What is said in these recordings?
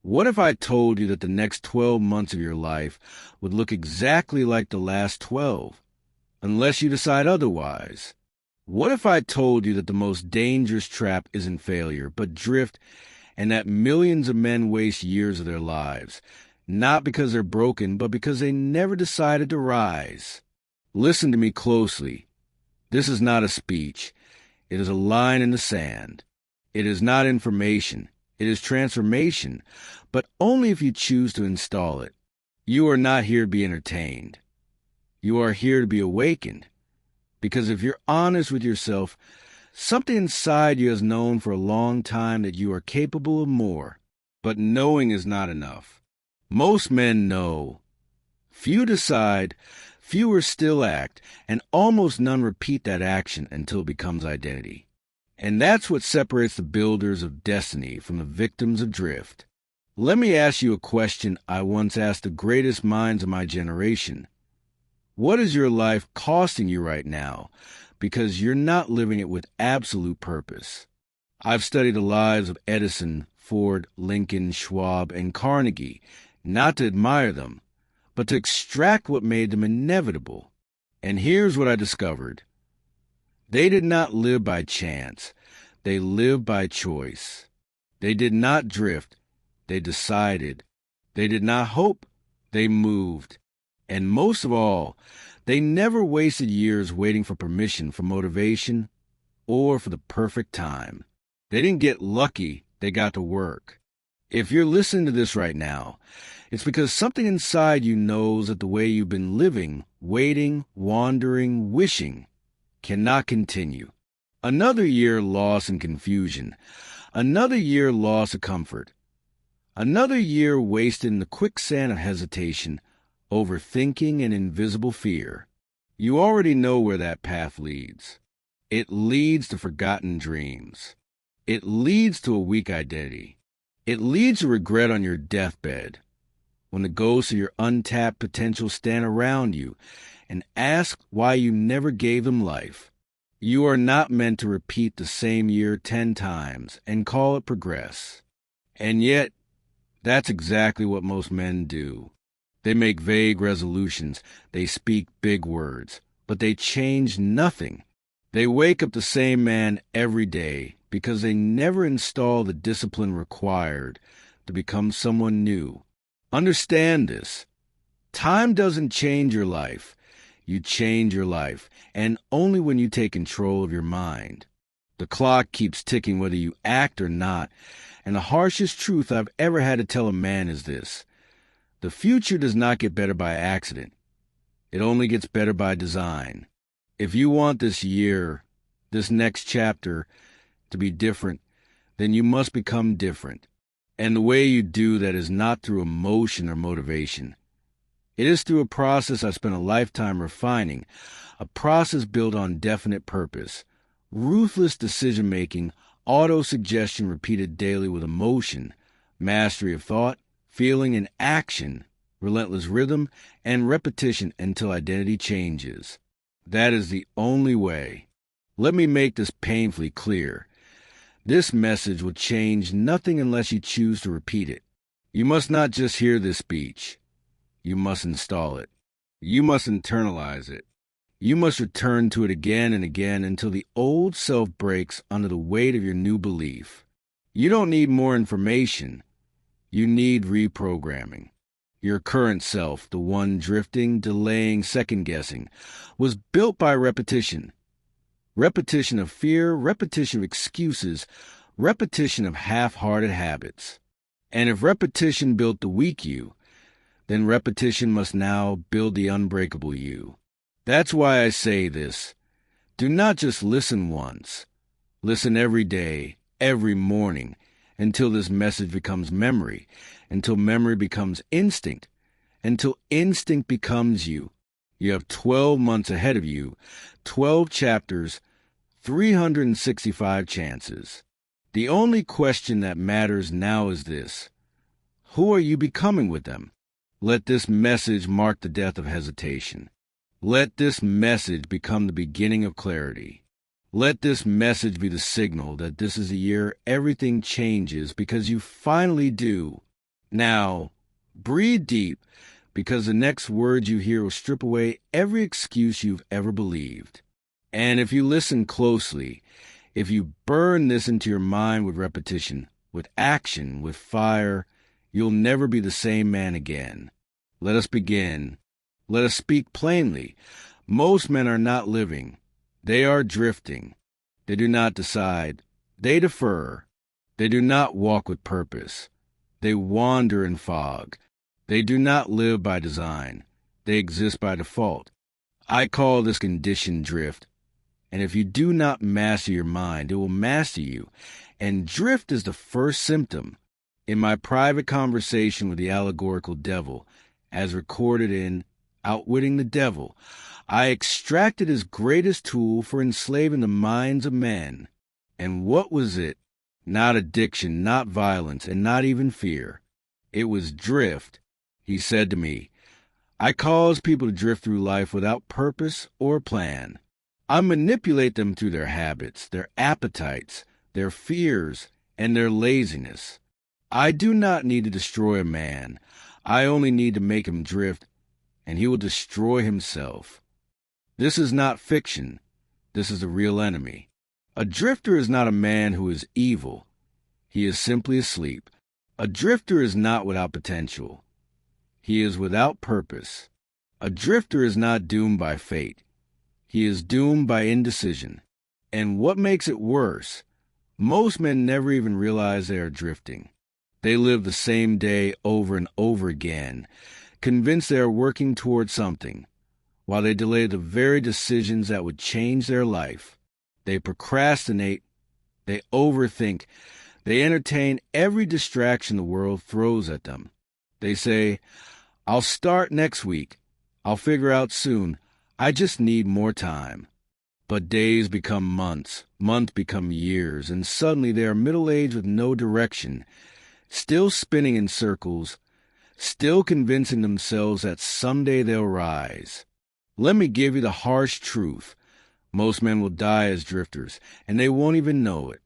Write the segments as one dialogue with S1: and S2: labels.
S1: What if I told you that the next 12 months of your life would look exactly like the last 12, unless you decide otherwise? What if I told you that the most dangerous trap isn't failure, but drift, and that millions of men waste years of their lives, not because they're broken, but because they never decided to rise? Listen to me closely. This is not a speech. It is a line in the sand. It is not information. It is transformation, but only if you choose to install it. You are not here to be entertained. You are here to be awakened. Because if you're honest with yourself, something inside you has known for a long time that you are capable of more. But knowing is not enough. Most men know. Few decide, fewer still act, and almost none repeat that action until it becomes identity. And that's what separates the builders of destiny from the victims of drift. Let me ask you a question I once asked the greatest minds of my generation. What is your life costing you right now because you're not living it with absolute purpose? I've studied the lives of Edison, Ford, Lincoln, Schwab, and Carnegie, not to admire them, but to extract what made them inevitable. And here's what I discovered. They did not live by chance. They lived by choice. They did not drift. They decided. They did not hope. They moved. And most of all, they never wasted years waiting for permission, for motivation, or for the perfect time. They didn't get lucky. They got to work. If you're listening to this right now, it's because something inside you knows that the way you've been living, waiting, wandering, wishing, cannot continue. Another year lost in confusion. Another year lost of comfort. Another year wasted in the quicksand of hesitation, overthinking, and invisible fear. You already know where that path leads. It leads to forgotten dreams. It leads to a weak identity. It leads to regret on your deathbed, when the ghosts of your untapped potential stand around you and ask why you never gave them life. You are not meant to repeat the same year 10 times and call it progress. And yet, that's exactly what most men do. They make vague resolutions, they speak big words, but they change nothing. They wake up the same man every day because they never install the discipline required to become someone new. Understand this. Time doesn't change your life. You change your life, and only when you take control of your mind. The clock keeps ticking whether you act or not, and the harshest truth I've ever had to tell a man is this. The future does not get better by accident. It only gets better by design. If you want this year, this next chapter, to be different, then you must become different. And the way you do that is not through emotion or motivation. It is through a process I spent a lifetime refining, a process built on definite purpose, ruthless decision-making, auto-suggestion repeated daily with emotion, mastery of thought, feeling, and action, relentless rhythm, and repetition until identity changes. That is the only way. Let me make this painfully clear. This message will change nothing unless you choose to repeat it. You must not just hear this speech. You must install it. You must internalize it. You must return to it again and again until the old self breaks under the weight of your new belief. You don't need more information. You need reprogramming. Your current self, the one drifting, delaying, second-guessing, was built by repetition. Repetition of fear, repetition of excuses, repetition of half-hearted habits. And if repetition built the weak you, then repetition must now build the unbreakable you. That's why I say this. Do not just listen once. Listen every day, every morning, until this message becomes memory, until memory becomes instinct, until instinct becomes you. You have 12 months ahead of you, 12 chapters, 365 chances. The only question that matters now is this. Who are you becoming with them? Let this message mark the death of hesitation. Let this message become the beginning of clarity. Let this message be the signal that this is the year everything changes because you finally do. Now, breathe deep, because the next words you hear will strip away every excuse you've ever believed. And if you listen closely, if you burn this into your mind with repetition, with action, with fire, you'll never be the same man again. Let us begin. Let us speak plainly. Most men are not living. They are drifting. They do not decide. They defer. They do not walk with purpose. They wander in fog. They do not live by design. They exist by default. I call this condition drift. And if you do not master your mind, it will master you. And drift is the first symptom. In my private conversation with the allegorical devil, as recorded in Outwitting the Devil, I extracted his greatest tool for enslaving the minds of men. And what was it? Not addiction, not violence, and not even fear. It was drift. He said to me, I cause people to drift through life without purpose or plan. I manipulate them through their habits, their appetites, their fears, and their laziness. I do not need to destroy a man. I only need to make him drift, and he will destroy himself. This is not fiction. This is the real enemy. A drifter is not a man who is evil. He is simply asleep. A drifter is not without potential. He is without purpose. A drifter is not doomed by fate. He is doomed by indecision. And what makes it worse, most men never even realize they are drifting. They live the same day over and over again, convinced they are working toward something, while they delay the very decisions that would change their life. They procrastinate, they overthink, they entertain every distraction the world throws at them. They say, I'll start next week. I'll figure out soon. I just need more time. But days become months, months become years, and suddenly they are middle-aged with no direction, still spinning in circles, still convincing themselves that someday they'll rise. Let me give you the harsh truth. Most men will die as drifters, and they won't even know it.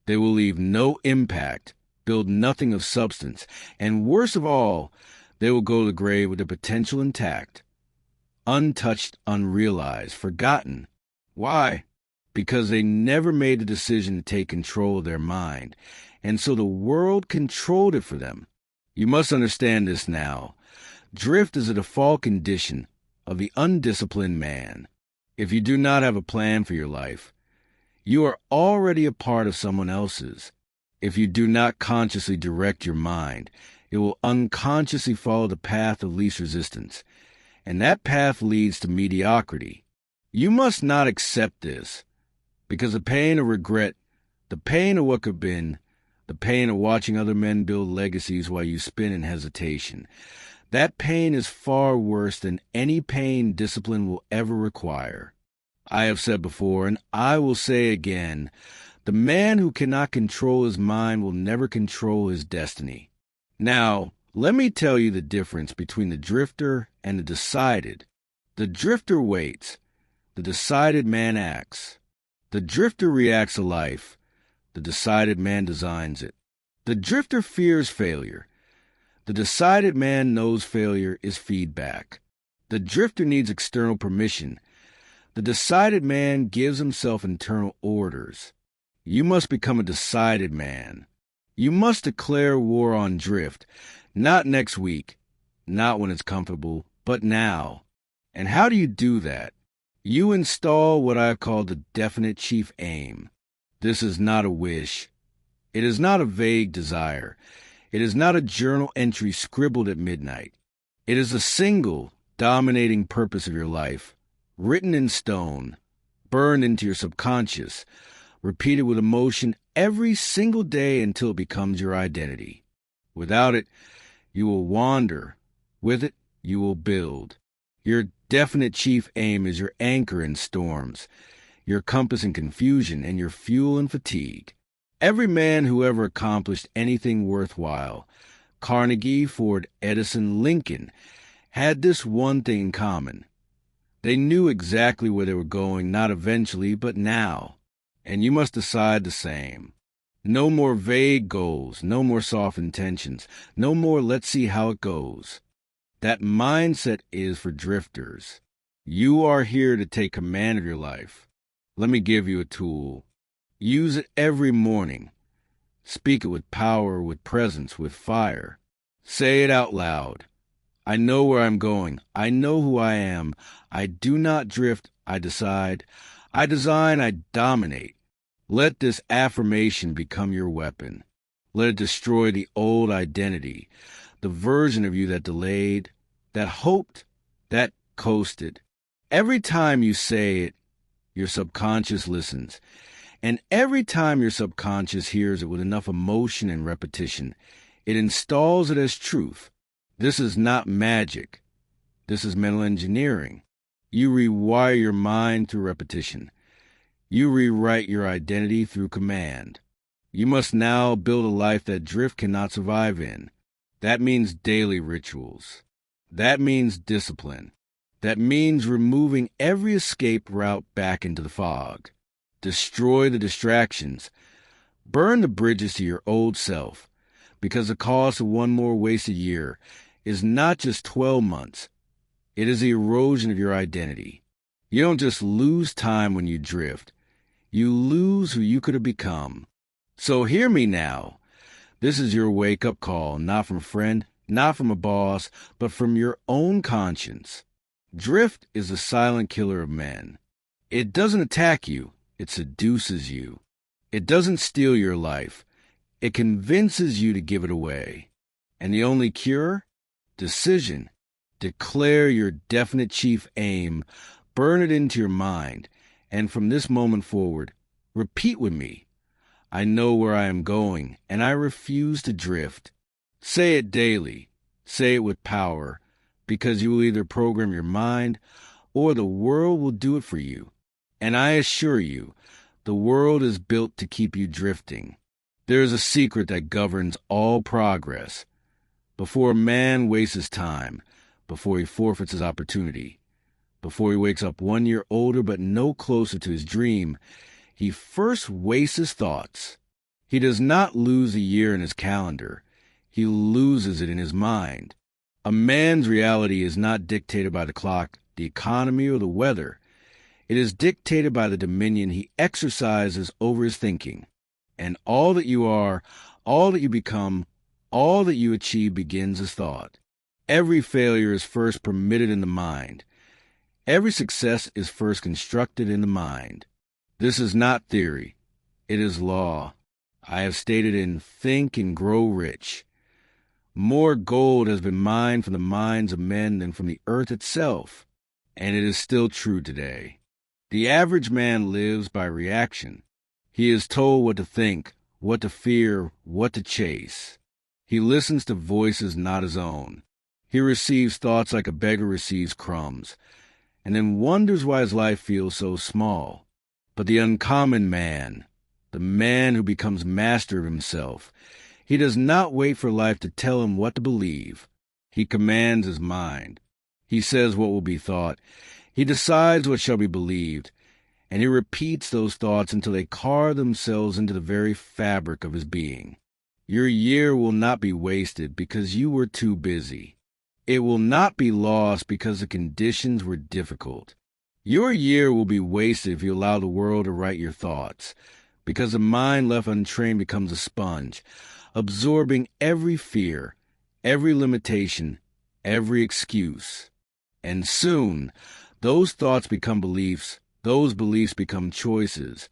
S1: They will leave no impact, build nothing of substance, and worst of all, they will go to the grave with their potential intact. Untouched, unrealized, forgotten. Why? Because they never made the decision to take control of their mind, and so the world controlled it for them. You must understand this now. Drift is a default condition of the undisciplined man. If you do not have a plan for your life, you are already a part of someone else's. If you do not consciously direct your mind, it will unconsciously follow the path of least resistance, and that path leads to mediocrity. You must not accept this, because the pain of regret, the pain of what could have been, the pain of watching other men build legacies while you spin in hesitation, that pain is far worse than any pain discipline will ever require. I have said before, and I will say again, the man who cannot control his mind will never control his destiny. Now, let me tell you the difference between the drifter and the decided. The drifter waits. The decided man acts. The drifter reacts to life. The decided man designs it. The drifter fears failure. The decided man knows failure is feedback. The drifter needs external permission. The decided man gives himself internal orders. You must become a decided man. You must declare war on drift, not next week, not when it's comfortable, but now. And how do you do that? You install what I call the definite chief aim. This is not a wish. It is not a vague desire. It is not a journal entry scribbled at midnight. It is a single, dominating purpose of your life, written in stone, burned into your subconscious, repeated with emotion every single day until it becomes your identity. Without it, you will wander. With it, you will build. Your definite chief aim is your anchor in storms, your compass in confusion, and your fuel in fatigue. Every man who ever accomplished anything worthwhile, Carnegie, Ford, Edison, Lincoln, had this one thing in common. They knew exactly where they were going, not eventually, but now. And you must decide the same. No more vague goals, no more soft intentions, no more let's see how it goes. That mindset is for drifters. You are here to take command of your life. Let me give you a tool. Use it every morning. Speak it with power, with presence, with fire. Say it out loud. I know where I'm going. I know who I am. I do not drift. I decide. I design. I dominate. Let this affirmation become your weapon. Let it destroy the old identity, the version of you that delayed, that hoped, that coasted. Every time you say it, your subconscious listens. And every time your subconscious hears it with enough emotion and repetition, it installs it as truth. This is not magic. This is mental engineering. You rewire your mind through repetition. You rewrite your identity through command. You must now build a life that drift cannot survive in. That means daily rituals. That means discipline. That means removing every escape route back into the fog. Destroy the distractions. Burn the bridges to your old self, because the cost of one more wasted year is not just 12 months. It is the erosion of your identity. You don't just lose time when you drift. You lose who you could have become. So hear me now. This is your wake-up call, not from a friend, not from a boss, but from your own conscience. Drift is the silent killer of men. It doesn't attack you. It seduces you. It doesn't steal your life. It convinces you to give it away. And the only cure? Decision. Declare your definite chief aim. Burn it into your mind. And from this moment forward, repeat with me. I know where I am going, and I refuse to drift. Say it daily. Say it with power, because you will either program your mind or the world will do it for you. And I assure you, the world is built to keep you drifting. There is a secret that governs all progress. Before a man wastes his time, before he forfeits his opportunity, before he wakes up 1 year older but no closer to his dream, he first wastes his thoughts. He does not lose a year in his calendar. He loses it in his mind. A man's reality is not dictated by the clock, the economy, or the weather. It is dictated by the dominion he exercises over his thinking. And all that you are, all that you become, all that you achieve begins as thought. Every failure is first permitted in the mind. Every success is first constructed in the mind. This is not theory. It is law. I have stated in Think and Grow Rich. More gold has been mined from the minds of men than from the earth itself, and it is still true today. The average man lives by reaction. He is told what to think, what to fear, what to chase. He listens to voices not his own. He receives thoughts like a beggar receives crumbs, and then wonders why his life feels so small. But the uncommon man, the man who becomes master of himself, he does not wait for life to tell him what to believe. He commands his mind. He says what will be thought. He decides what shall be believed, and he repeats those thoughts until they carve themselves into the very fabric of his being. Your year will not be wasted because you were too busy. It will not be lost because the conditions were difficult. Your year will be wasted if you allow the world to write your thoughts, because the mind left untrained becomes a sponge, absorbing every fear, every limitation, every excuse. And soon, those thoughts become beliefs, those beliefs become choices,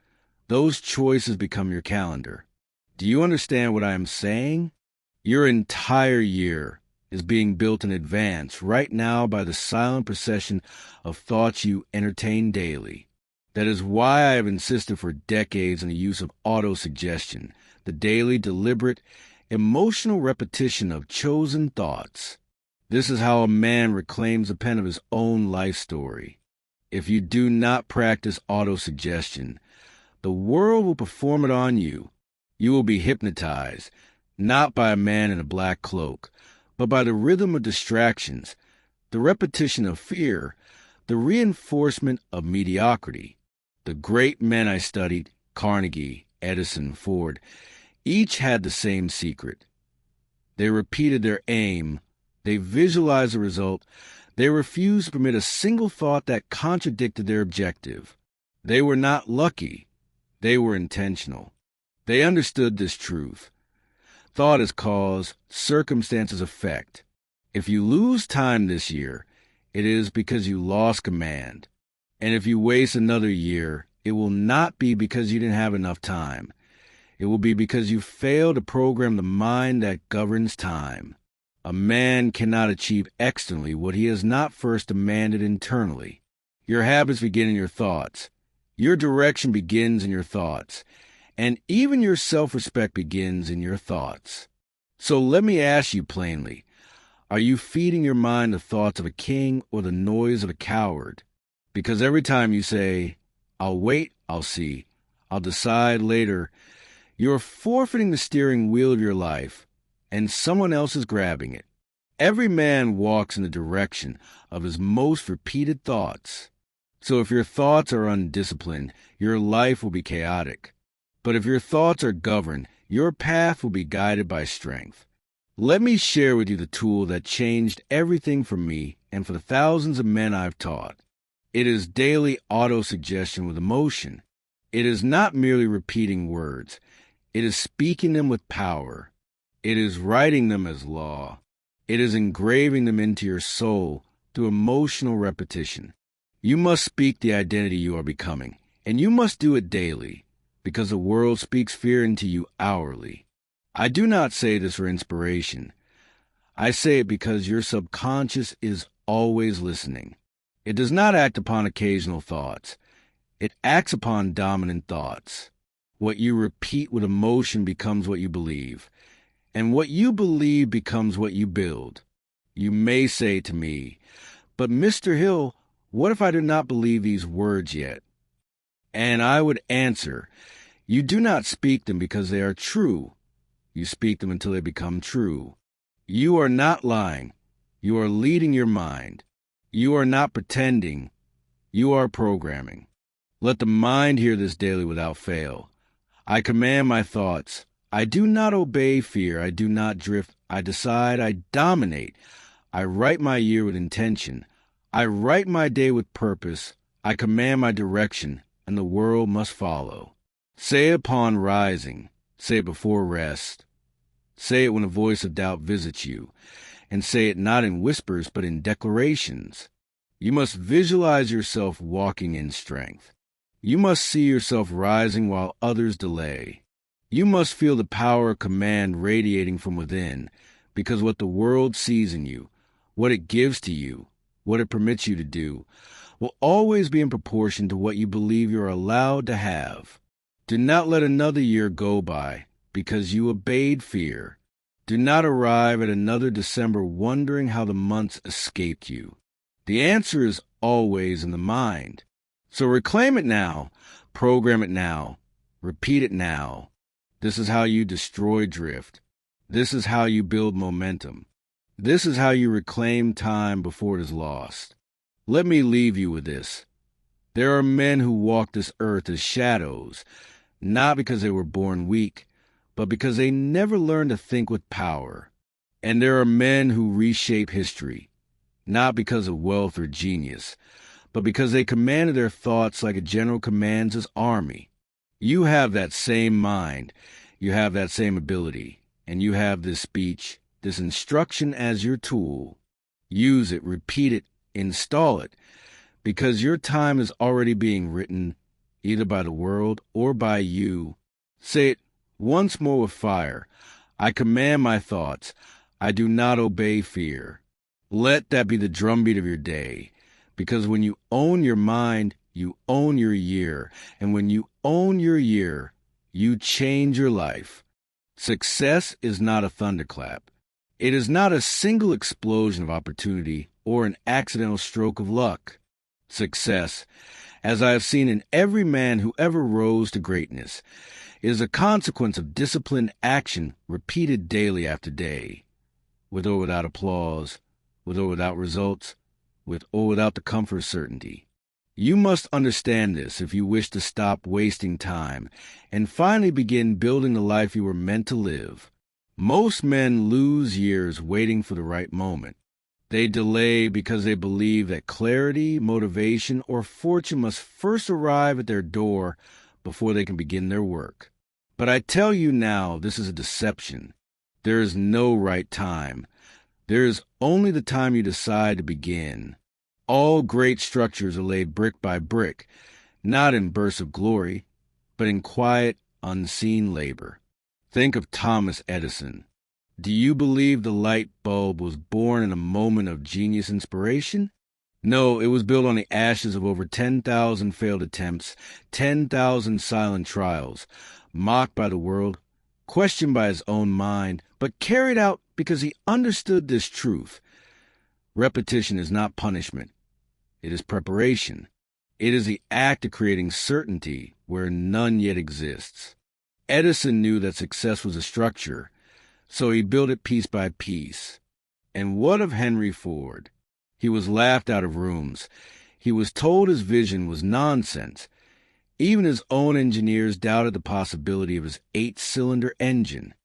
S1: those choices become your calendar. Do you understand what I am saying? Your entire year is being built in advance right now by the silent procession of thoughts you entertain daily. That is why I have insisted for decades on the use of autosuggestion, the daily, deliberate, emotional repetition of chosen thoughts. This is how a man reclaims the pen of his own life story. If you do not practice autosuggestion, the world will perform it on you. You will be hypnotized, not by a man in a black cloak, but by the rhythm of distractions, the repetition of fear, the reinforcement of mediocrity. The great men I studied, Carnegie, Edison, Ford, Each had the same secret. They repeated their aim. They visualized the result. They refused to permit a single thought that contradicted their objective. They were not lucky. They were intentional. They understood this truth. Thought is cause, circumstances effect. If you lose time this year, it is because you lost command. And if you waste another year, it will not be because you didn't have enough time. It will be because you failed to program the mind that governs time. A man cannot achieve externally what he has not first demanded internally. Your habits begin in your thoughts. Your direction begins in your thoughts. And even your self-respect begins in your thoughts. So let me ask you plainly, are you feeding your mind the thoughts of a king or the noise of a coward? Because every time you say, I'll wait, I'll see, I'll decide later, you're forfeiting the steering wheel of your life, and someone else is grabbing it. Every man walks in the direction of his most repeated thoughts. So if your thoughts are undisciplined, your life will be chaotic. But if your thoughts are governed, your path will be guided by strength. Let me share with you the tool that changed everything for me and for the thousands of men I've taught. It is daily auto-suggestion with emotion. It is not merely repeating words. It is speaking them with power. It is writing them as law. It is engraving them into your soul through emotional repetition. You must speak the identity you are becoming, and you must do it daily, because the world speaks fear into you hourly. I do not say this for inspiration. I say it because your subconscious is always listening. It does not act upon occasional thoughts. It acts upon dominant thoughts. What you repeat with emotion becomes what you believe, and what you believe becomes what you build. You may say to me, but Mr. Hill, what if I do not believe these words yet? And I would answer, you do not speak them because they are true. You speak them until they become true. You are not lying. You are leading your mind. You are not pretending. You are programming. Let the mind hear this daily without fail. I command my thoughts. I do not obey fear. I do not drift. I decide. I dominate. I write my year with intention. I write my day with purpose. I command my direction, and the world must follow. Say it upon rising. Say it before rest. Say it when a voice of doubt visits you, and say it not in whispers but in declarations. You must visualize yourself walking in strength. You must see yourself rising while others delay. You must feel the power of command radiating from within, because what the world sees in you, what it gives to you, what it permits you to do, will always be in proportion to what you believe you're allowed to have. Do not let another year go by because you obeyed fear. Do not arrive at another December wondering how the months escaped you. The answer is always in the mind. So reclaim it now, program it now, repeat it now. This is how you destroy drift. This is how you build momentum. This is how you reclaim time before it is lost. Let me leave you with this. There are men who walk this earth as shadows, not because they were born weak, but because they never learned to think with power. And there are men who reshape history, not because of wealth or genius, but because they commanded their thoughts like a general commands his army. You have that same mind, you have that same ability, and you have this speech, this instruction as your tool. Use it, repeat it, install it, because your time is already being written, either by the world or by you. Say it once more with fire. I command my thoughts. I do not obey fear. Let that be the drumbeat of your day, because when you own your mind, you own your year, and when you own your year, you change your life. Success is not a thunderclap. It is not a single explosion of opportunity or an accidental stroke of luck. Success, as I have seen in every man who ever rose to greatness, is a consequence of disciplined action repeated daily after day, with or without applause, with or without results, with or without the comfort of certainty. You must understand this if you wish to stop wasting time and finally begin building the life you were meant to live. Most men lose years waiting for the right moment. They delay because they believe that clarity, motivation, or fortune must first arrive at their door before they can begin their work. But I tell you now, this is a deception. There is no right time. There is only the time you decide to begin. All great structures are laid brick by brick, not in bursts of glory, but in quiet, unseen labor. Think of Thomas Edison. Do you believe the light bulb was born in a moment of genius inspiration? No, it was built on the ashes of over 10,000 failed attempts, 10,000 silent trials, mocked by the world, questioned by his own mind, but carried out because he understood this truth. Repetition is not punishment. It is preparation. It is the act of creating certainty where none yet exists. Edison knew that success was a structure, so he built it piece by piece. And what of Henry Ford? He was laughed out of rooms. He was told his vision was nonsense. Even his own engineers doubted the possibility of his 8-cylinder engine.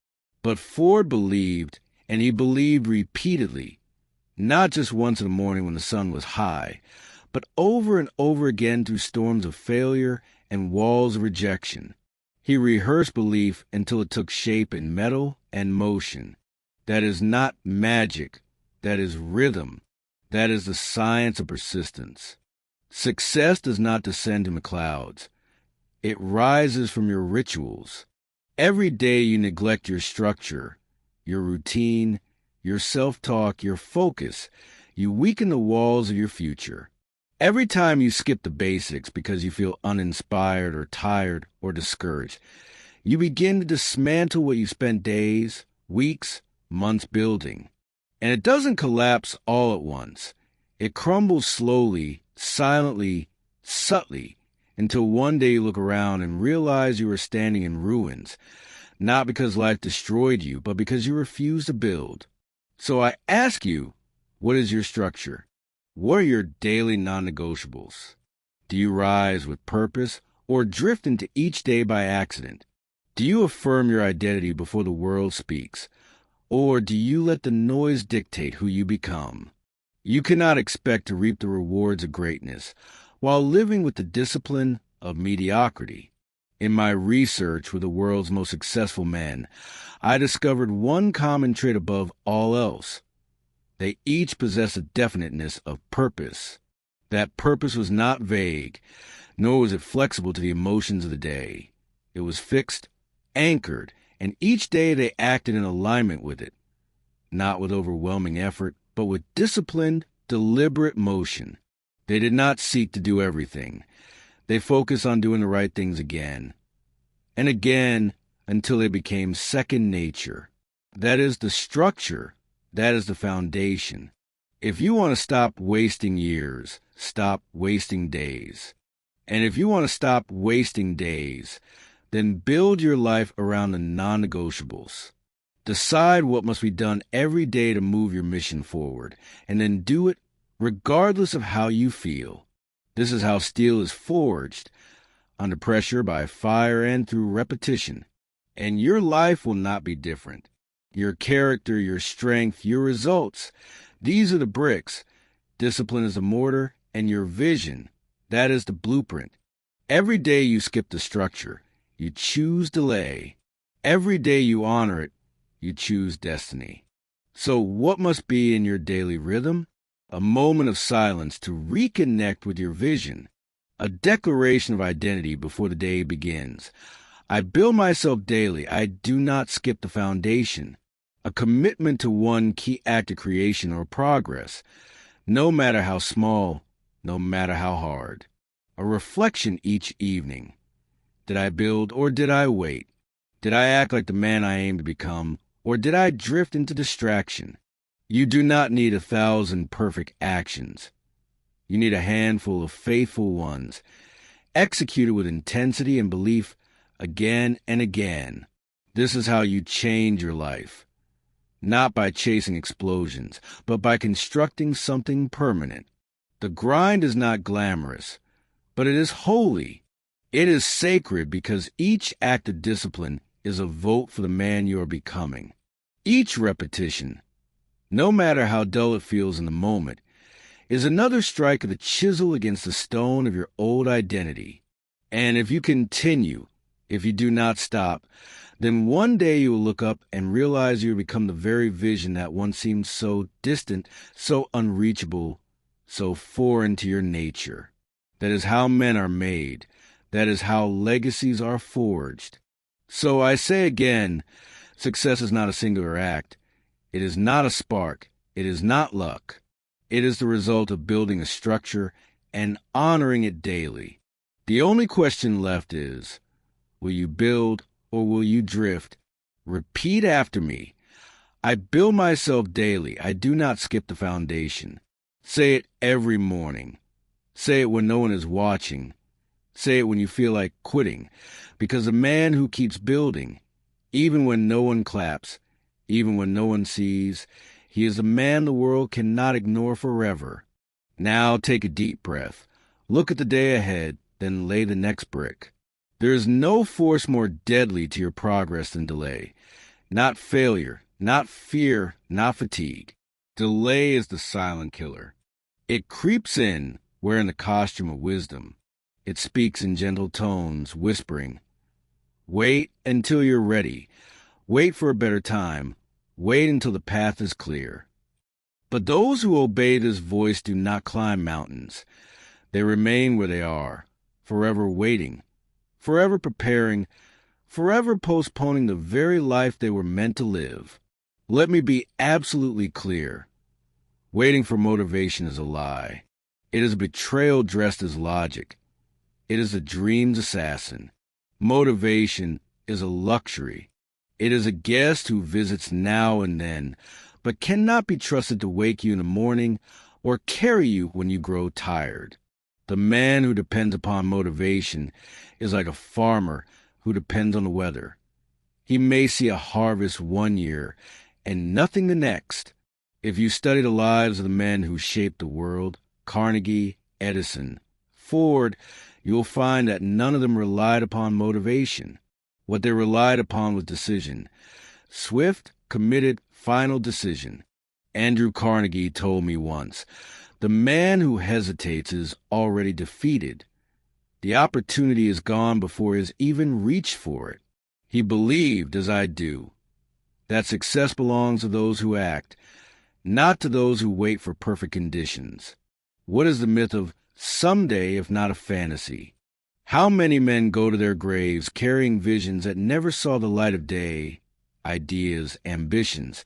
S1: But Ford believed, and he believed repeatedly, not just once in the morning when the sun was high, but over and over again through storms of failure and walls of rejection. He rehearsed belief until it took shape in metal and motion. That is not magic. That is rhythm. That is the science of persistence. Success does not descend from the clouds. It rises from your rituals. Every day you neglect your structure, your routine, your self-talk, your focus. You weaken the walls of your future. Every time you skip the basics because you feel uninspired or tired or discouraged, you begin to dismantle what you spent days, weeks, months building. And it doesn't collapse all at once. It crumbles slowly, silently, subtly, until one day you look around and realize you are standing in ruins, not because life destroyed you, but because you refused to build. So I ask you, what is your structure? What are your daily non-negotiables? Do you rise with purpose or drift into each day by accident? Do you affirm your identity before the world speaks, or do you let the noise dictate who you become? You cannot expect to reap the rewards of greatness while living with the discipline of mediocrity. In my research with the world's most successful men, I discovered one common trait above all else. They each possess a definiteness of purpose. That purpose was not vague, nor was it flexible to the emotions of the day. It was fixed, anchored, and each day they acted in alignment with it, not with overwhelming effort, but with disciplined, deliberate motion. They did not seek to do everything. They focused on doing the right things again and again until they became second nature. That is the structure. That is the foundation. If you want to stop wasting years, stop wasting days. And if you want to stop wasting days, then build your life around the non-negotiables. Decide what must be done every day to move your mission forward, and then do it regardless of how you feel. This is how steel is forged, under pressure, by fire, and through repetition. And your life will not be different. Your character, your strength, your results, these are the bricks. Discipline is the mortar, and your vision, that is the blueprint. Every day you skip the structure, you choose delay. Every day you honor it, you choose destiny. So what must be in your daily rhythm? A moment of silence to reconnect with your vision. A declaration of identity before the day begins. I build myself daily. I do not skip the foundation. A commitment to one key act of creation or progress, no matter how small, no matter how hard. A reflection each evening. Did I build or did I wait? Did I act like the man I aim to become, or did I drift into distraction? You do not need 1,000 perfect actions. You need a handful of faithful ones, executed with intensity and belief again and again. This is how you change your life. Not by chasing explosions, but by constructing something permanent. The grind is not glamorous, but it is holy. It is sacred because each act of discipline is a vote for the man you are becoming. Each repetition, no matter how dull it feels in the moment, is another strike of the chisel against the stone of your old identity. And if you continue, if you do not stop, then one day you will look up and realize you have become the very vision that once seemed so distant, so unreachable, so foreign to your nature. That is how men are made. That is how legacies are forged. So I say again, success is not a singular act. It is not a spark. It is not luck. It is the result of building a structure and honoring it daily. The only question left is, will you build or will you drift? Repeat after me. I build myself daily. I do not skip the foundation. Say it every morning. Say it when no one is watching. Say it when you feel like quitting, because a man who keeps building, even when no one claps, even when no one sees, he is a man the world cannot ignore forever. Now take a deep breath. Look at the day ahead, then lay the next brick. There is no force more deadly to your progress than delay. Not failure, not fear, not fatigue. Delay is the silent killer. It creeps in, wearing the costume of wisdom. It speaks in gentle tones, whispering, wait until you're ready. Wait for a better time. Wait until the path is clear. But those who obey this voice do not climb mountains. They remain where they are, forever waiting, forever preparing, forever postponing the very life they were meant to live. Let me be absolutely clear. Waiting for motivation is a lie. It is a betrayal dressed as logic. It is a dream's assassin. Motivation is a luxury. It is a guest who visits now and then, but cannot be trusted to wake you in the morning or carry you when you grow tired. The man who depends upon motivation is like a farmer who depends on the weather. He may see a harvest one year and nothing the next. If you study the lives of the men who shaped the world, Carnegie, Edison, Ford, you will find that none of them relied upon motivation. What they relied upon was decision. Swift, committed, final decision. Andrew Carnegie told me once, the man who hesitates is already defeated. The opportunity is gone before he has even reached for it. He believed, as I do, that success belongs to those who act, not to those who wait for perfect conditions. What is the myth of someday if not a fantasy? How many men go to their graves carrying visions that never saw the light of day, ideas, ambitions?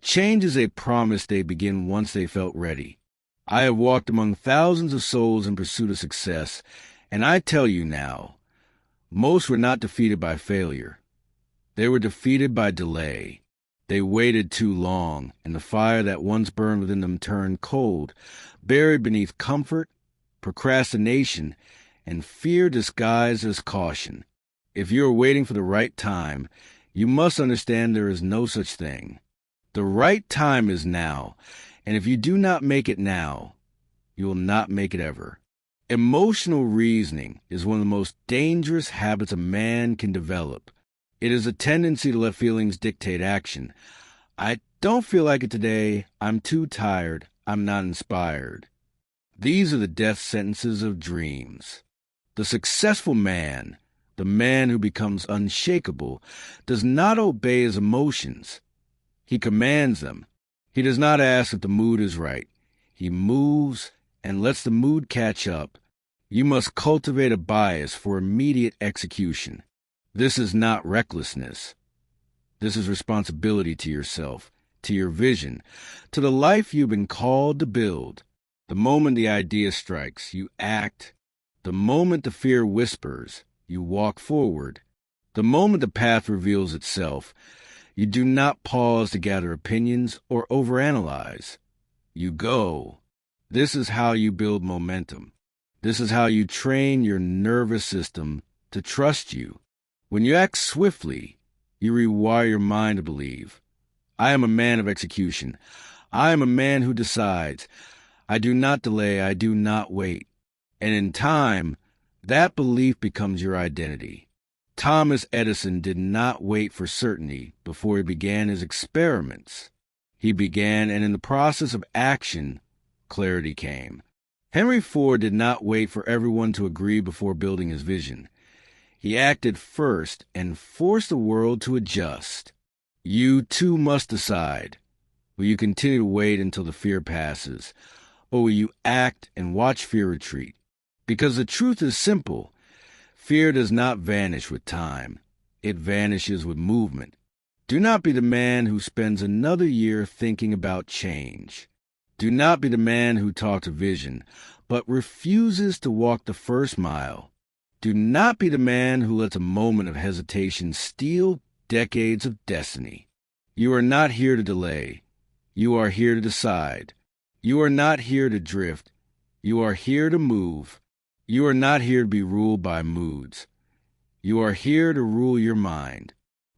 S1: Change is a promise they begin once they felt ready. I have walked among thousands of souls in pursuit of success, and I tell you now, most were not defeated by failure. They were defeated by delay. They waited too long, and the fire that once burned within them turned cold, buried beneath comfort, procrastination, and fear disguised as caution. If you are waiting for the right time, you must understand there is no such thing. The right time is now, and if you do not make it now, you will not make it ever. Emotional reasoning is one of the most dangerous habits a man can develop. It is a tendency to let feelings dictate action. I don't feel like it today. I'm too tired. I'm not inspired. These are the death sentences of dreams. The successful man, the man who becomes unshakable, does not obey his emotions. He commands them. He does not ask if the mood is right. He moves and lets the mood catch up. You must cultivate a bias for immediate execution. This is not recklessness. This is responsibility to yourself, to your vision, to the life you've been called to build. The moment the idea strikes, you act. The moment the fear whispers, you walk forward. The moment the path reveals itself, you do not pause to gather opinions or overanalyze. You go. This is how you build momentum. This is how you train your nervous system to trust you. When you act swiftly, you rewire your mind to believe. I am a man of execution. I am a man who decides. I do not delay. I do not wait. And in time, that belief becomes your identity. Thomas Edison did not wait for certainty before he began his experiments. He began, and in the process of action, clarity came. Henry Ford did not wait for everyone to agree before building his vision. He acted first and forced the world to adjust. You too must decide. Will you continue to wait until the fear passes, or will you act and watch fear retreat? Because the truth is simple. Fear does not vanish with time. It vanishes with movement. Do not be the man who spends another year thinking about change. Do not be the man who talks a vision, but refuses to walk the first mile. Do not be the man who lets a moment of hesitation steal decades of destiny. You are not here to delay. You are here to decide. You are not here to drift. You are here to move. You are not here to be ruled by moods. You are here to rule your mind.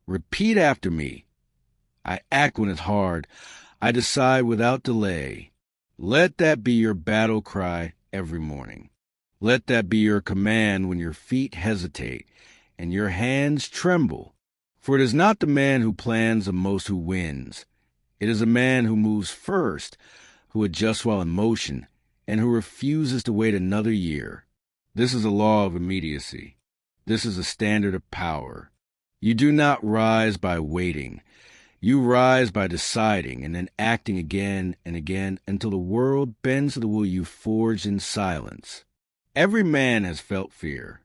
S1: Repeat after me. I act when it's hard. I decide without delay. Let that be your battle cry every morning. Let that be your command when your feet hesitate and your hands tremble. For it is not the man who plans the most who wins. It is a man who moves first, who adjusts while in motion, and who refuses to wait another year. This is a law of immediacy. This is a standard of power. You do not rise by waiting. You rise by deciding and then acting again and again until the world bends to the will you forged in silence. Every man has felt fear.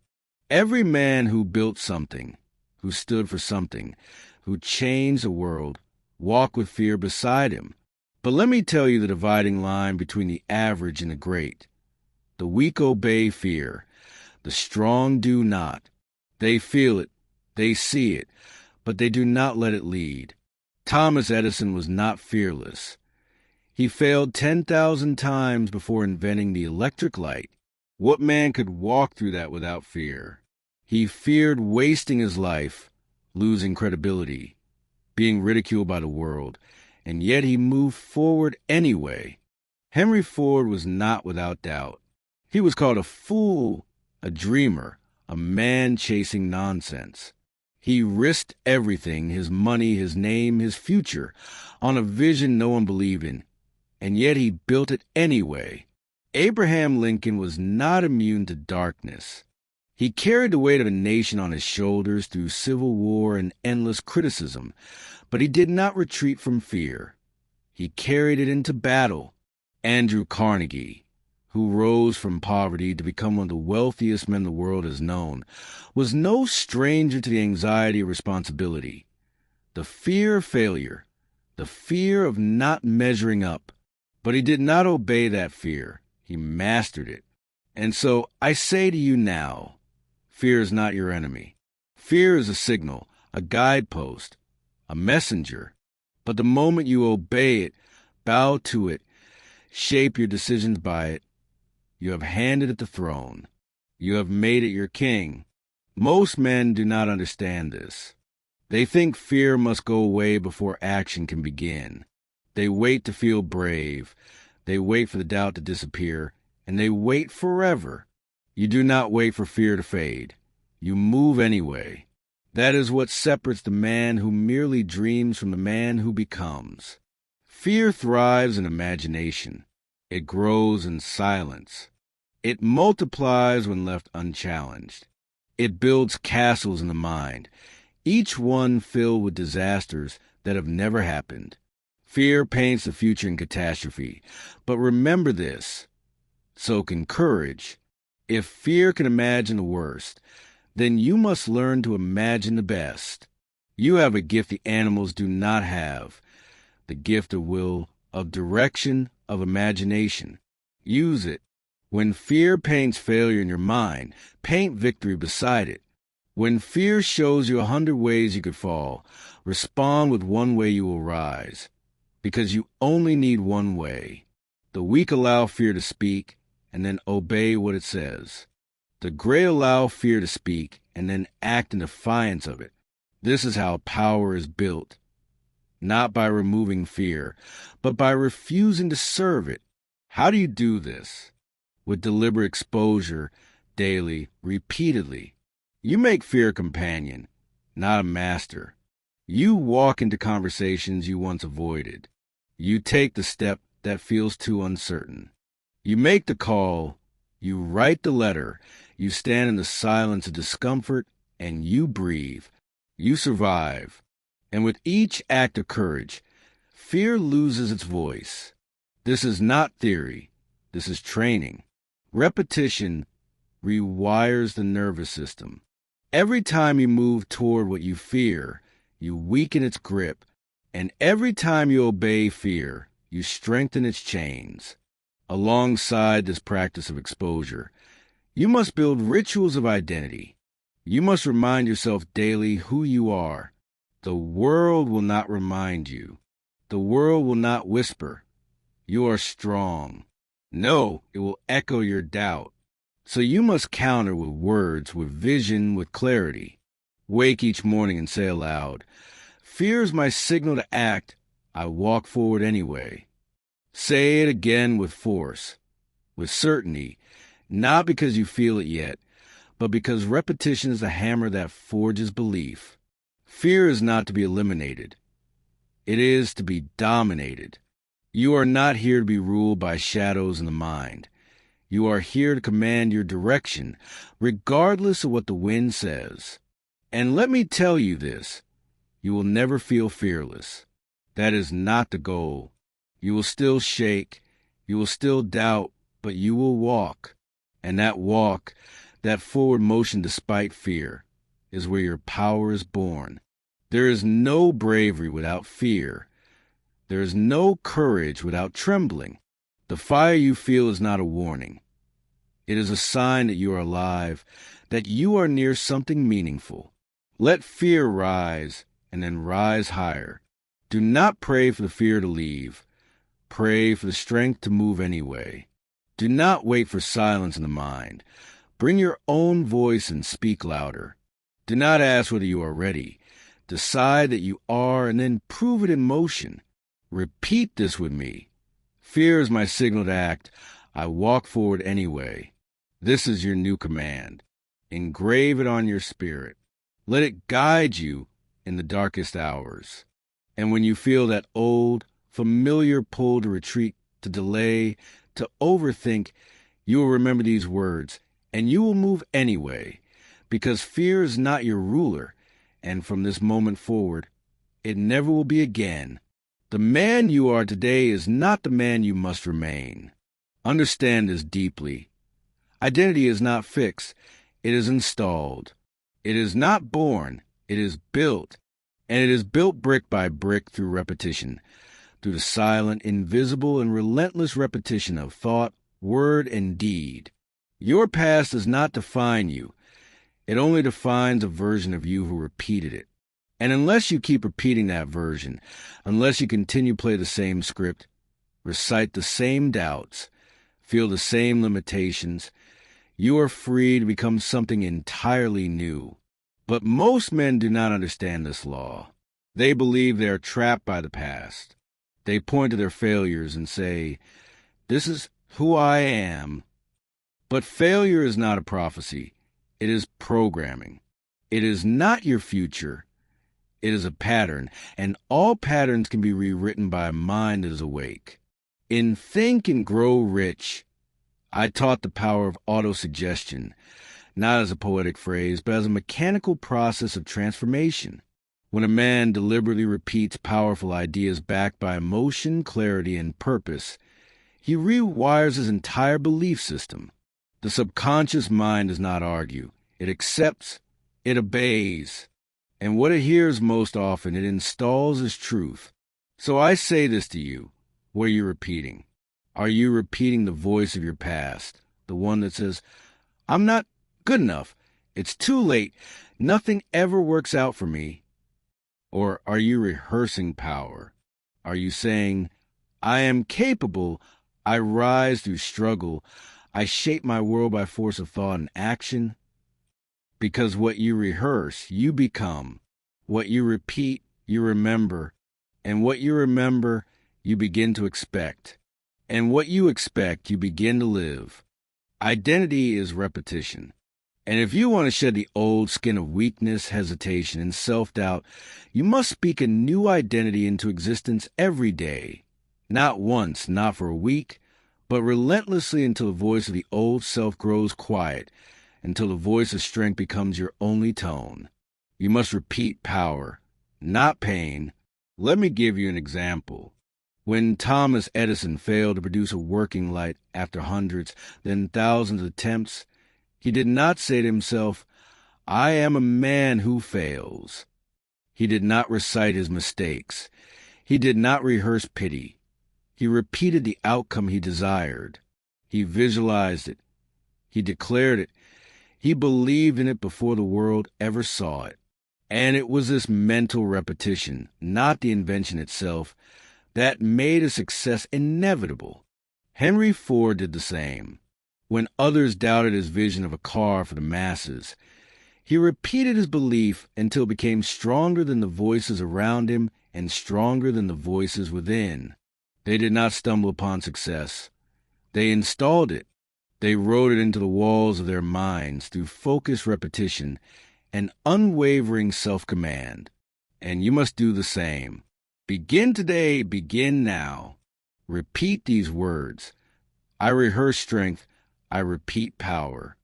S1: Every man who built something, who stood for something, who changed the world, walked with fear beside him. But let me tell you the dividing line between the average and the great. The weak obey fear. The strong do not. They feel it. They see it. But they do not let it lead. Thomas Edison was not fearless. He failed 10,000 times before inventing the electric light. What man could walk through that without fear? He feared wasting his life, losing credibility, being ridiculed by the world, and yet he moved forward anyway. Henry Ford was not without doubt. He was called a fool, a dreamer, a man chasing nonsense. He risked everything, his money, his name, his future, on a vision no one believed in, and yet he built it anyway. Abraham Lincoln was not immune to darkness. He carried the weight of a nation on his shoulders through civil war and endless criticism, but he did not retreat from fear. He carried it into battle. Andrew Carnegie, who rose from poverty to become one of the wealthiest men the world has known, was no stranger to the anxiety of responsibility, the fear of failure, the fear of not measuring up. But he did not obey that fear. He mastered it. And so I say to you now, fear is not your enemy. Fear is a signal, a guidepost, a messenger. But the moment you obey it, bow to it, shape your decisions by it, you have handed it the throne. You have made it your king. Most men do not understand this. They think fear must go away before action can begin. They wait to feel brave. They wait for the doubt to disappear, and they wait forever. You do not wait for fear to fade. You move anyway. That is what separates the man who merely dreams from the man who becomes. Fear thrives in imagination. It grows in silence. It multiplies when left unchallenged. It builds castles in the mind, each one filled with disasters that have never happened. Fear paints the future in catastrophe. But remember this, so can courage. If fear can imagine the worst, then you must learn to imagine the best. You have a gift the animals do not have, the gift of will, of direction, of imagination. Use it. When fear paints failure in your mind, paint victory beside it. When fear shows you 100 ways you could fall, respond with one way you will rise. Because you only need one way. The weak allow fear to speak and then obey what it says. The great allow fear to speak and then act in defiance of it. This is how power is built. Not by removing fear, but by refusing to serve it. How do you do this? with deliberate exposure, daily, repeatedly. You make fear a companion, not a master. You walk into conversations you once avoided. You take the step that feels too uncertain. You make the call, you write the letter, you stand in the silence of discomfort, and you breathe. You survive. And with each act of courage, fear loses its voice. This is not theory. This is training. Repetition rewires the nervous system. Every time you move toward what you fear, you weaken its grip. And every time you obey fear, you strengthen its chains. Alongside this practice of exposure, you must build rituals of identity. You must remind yourself daily who you are. The world will not remind you. The world will not whisper, "You are strong." No, it will echo your doubt. So you must counter with words, with vision, with clarity. Wake each morning and say aloud, "Fear is my signal to act. I walk forward anyway." Say it again with force, with certainty, not because you feel it yet, but because repetition is the hammer that forges belief. Fear is not to be eliminated. It is to be dominated. You are not here to be ruled by shadows in the mind. You are here to command your direction, regardless of what the wind says. And let me tell you this, you will never feel fearless. That is not the goal. You will still shake, you will still doubt, but you will walk. And that walk, that forward motion despite fear, is where your power is born. There is no bravery without fear. There is no courage without trembling. The fire you feel is not a warning. It is a sign that you are alive, that you are near something meaningful. Let fear rise, and then rise higher. Do not pray for the fear to leave. Pray for the strength to move anyway. Do not wait for silence in the mind. Bring your own voice and speak louder. Do not ask whether you are ready. Decide that you are, and then prove it in motion. Repeat this with me. Fear is my signal to act. I walk forward anyway. This is your new command. Engrave it on your spirit. Let it guide you in the darkest hours. And when you feel that old, familiar pull to retreat, to delay, to overthink, you will remember these words, and you will move anyway, because fear is not your ruler, and from this moment forward, it never will be again. The man you are today is not the man you must remain. Understand this deeply. Identity is not fixed. It is installed. It is not born. It is built. And it is built brick by brick through repetition, through the silent, invisible, and relentless repetition of thought, word, and deed. Your past does not define you. It only defines a version of you who repeated it. And unless you keep repeating that version, unless you continue to play the same script, recite the same doubts, feel the same limitations, you are free to become something entirely new. But most men do not understand this law. They believe they are trapped by the past. They point to their failures and say, "This is who I am." But failure is not a prophecy. It is programming. It is not your future. It is a pattern, and all patterns can be rewritten by a mind that is awake. In Think and Grow Rich, I taught the power of autosuggestion, not as a poetic phrase, but as a mechanical process of transformation. When a man deliberately repeats powerful ideas backed by emotion, clarity, and purpose, he rewires his entire belief system. The subconscious mind does not argue. It accepts. It obeys. And what it hears most often, it installs as truth. So I say this to you. What are you repeating? Are you repeating the voice of your past? The one that says, "I'm not good enough. It's too late. Nothing ever works out for me." Or are you rehearsing power? Are you saying, "I am capable. I rise through struggle. I shape my world by force of thought and action"? Because what you rehearse, you become. What you repeat, you remember. And what you remember, you begin to expect. And what you expect, you begin to live. Identity is repetition. And if you want to shed the old skin of weakness, hesitation, and self-doubt, you must speak a new identity into existence every day. Not once, not for a week, but relentlessly until the voice of the old self grows quiet, until the voice of strength becomes your only tone. You must repeat power, not pain. Let me give you an example. When Thomas Edison failed to produce a working light after hundreds, then thousands of attempts, he did not say to himself, "I am a man who fails." He did not recite his mistakes. He did not rehearse pity. He repeated the outcome he desired. He visualized it. He declared it. He believed in it before the world ever saw it. And it was this mental repetition, not the invention itself, that made a success inevitable. Henry Ford did the same. When others doubted his vision of a car for the masses, he repeated his belief until it became stronger than the voices around him and stronger than the voices within. They did not stumble upon success. They installed it. They wrote it into the walls of their minds through focused repetition and unwavering self-command. And you must do the same. Begin today, begin now. Repeat these words. I rehearse strength, I repeat power.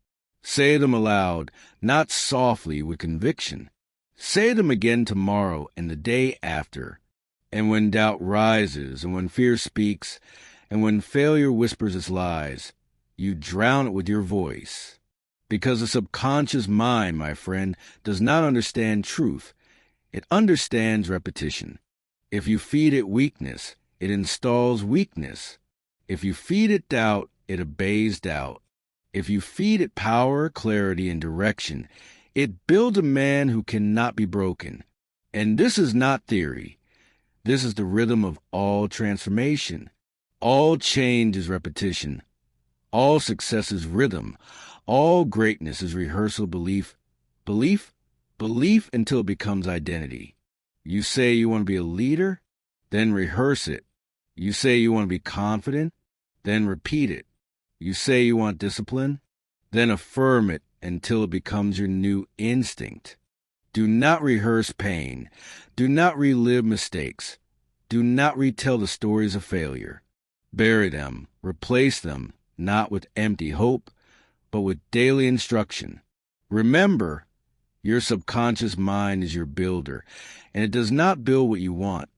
S1: Say them aloud, not softly with conviction. Say them again tomorrow and the day after. And when doubt rises, and when fear speaks, and when failure whispers its lies, you drown it with your voice. Because the subconscious mind, my friend, does not understand truth. It understands repetition. If you feed it weakness, it installs weakness. If you feed it doubt, it obeys doubt. If you feed it power, clarity, and direction, it builds a man who cannot be broken. And this is not theory. This is the rhythm of all transformation. All change is repetition. All success is rhythm. All greatness is rehearsal, belief. Belief until it becomes identity. You say you want to be a leader, then rehearse it. You say you want to be confident, then repeat it. You say you want discipline, then affirm it until it becomes your new instinct. Do not rehearse pain. Do not relive mistakes. Do not retell the stories of failure. Bury them. Replace them, not with empty hope, but with daily instruction. Remember, your subconscious mind is your builder, and it does not build what you want.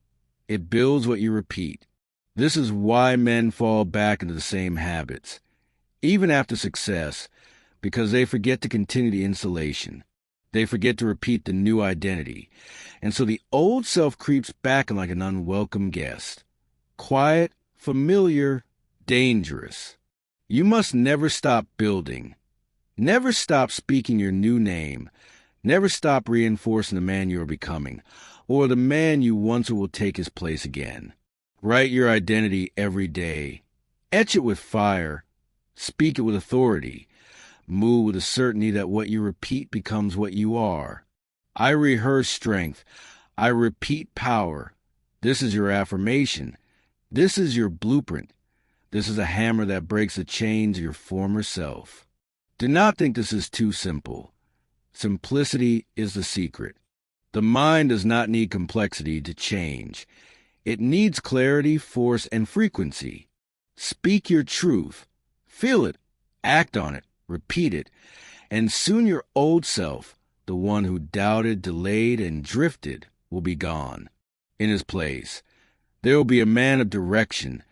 S1: It builds what you repeat. This is why men fall back into the same habits, even after success, because they forget to continue the installation. They forget to repeat the new identity, and so the old self creeps back like an unwelcome guest. Quiet, familiar, dangerous. You must never stop building. Never stop speaking your new name. Never stop reinforcing the man you are becoming, or the man you once will take his place again. Write your identity every day. Etch it with fire. Speak it with authority. Move with the certainty that what you repeat becomes what you are. I rehearse strength. I repeat power. This is your affirmation. This is your blueprint. This is a hammer that breaks the chains of your former self. Do not think this is too simple. Simplicity is the secret. The mind does not need complexity to change. It needs clarity, force, and frequency. Speak your truth. Feel it. Act on it. Repeat it. And soon your old self, the one who doubted, delayed, and drifted, will be gone. In his place, there will be a man of direction,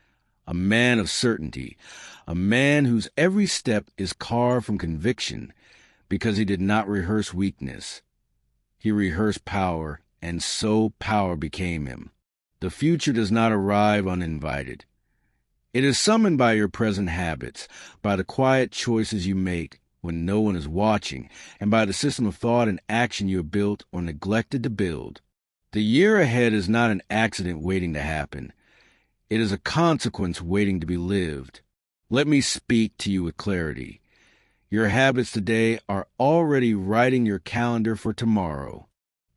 S1: a man of certainty, a man whose every step is carved from conviction, because he did not rehearse weakness. He rehearsed power, and so power became him. The future does not arrive uninvited. It is summoned by your present habits, by the quiet choices you make when no one is watching, and by the system of thought and action you have built or neglected to build. The year ahead is not an accident waiting to happen. It is a consequence waiting to be lived. Let me speak to you with clarity. Your habits today are already writing your calendar for tomorrow.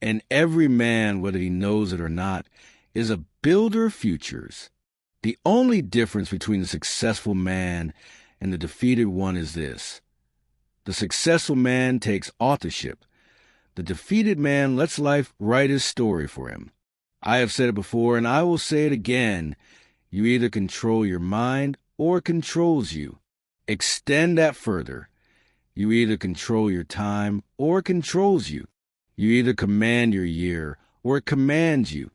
S1: And every man, whether he knows it or not, is a builder of futures. The only difference between the successful man and the defeated one is this. The successful man takes authorship. The defeated man lets life write his story for him. I have said it before, and I will say it again. You either control your mind or it controls you. Extend that further. You either control your time or it controls you. You either command your year or it commands you.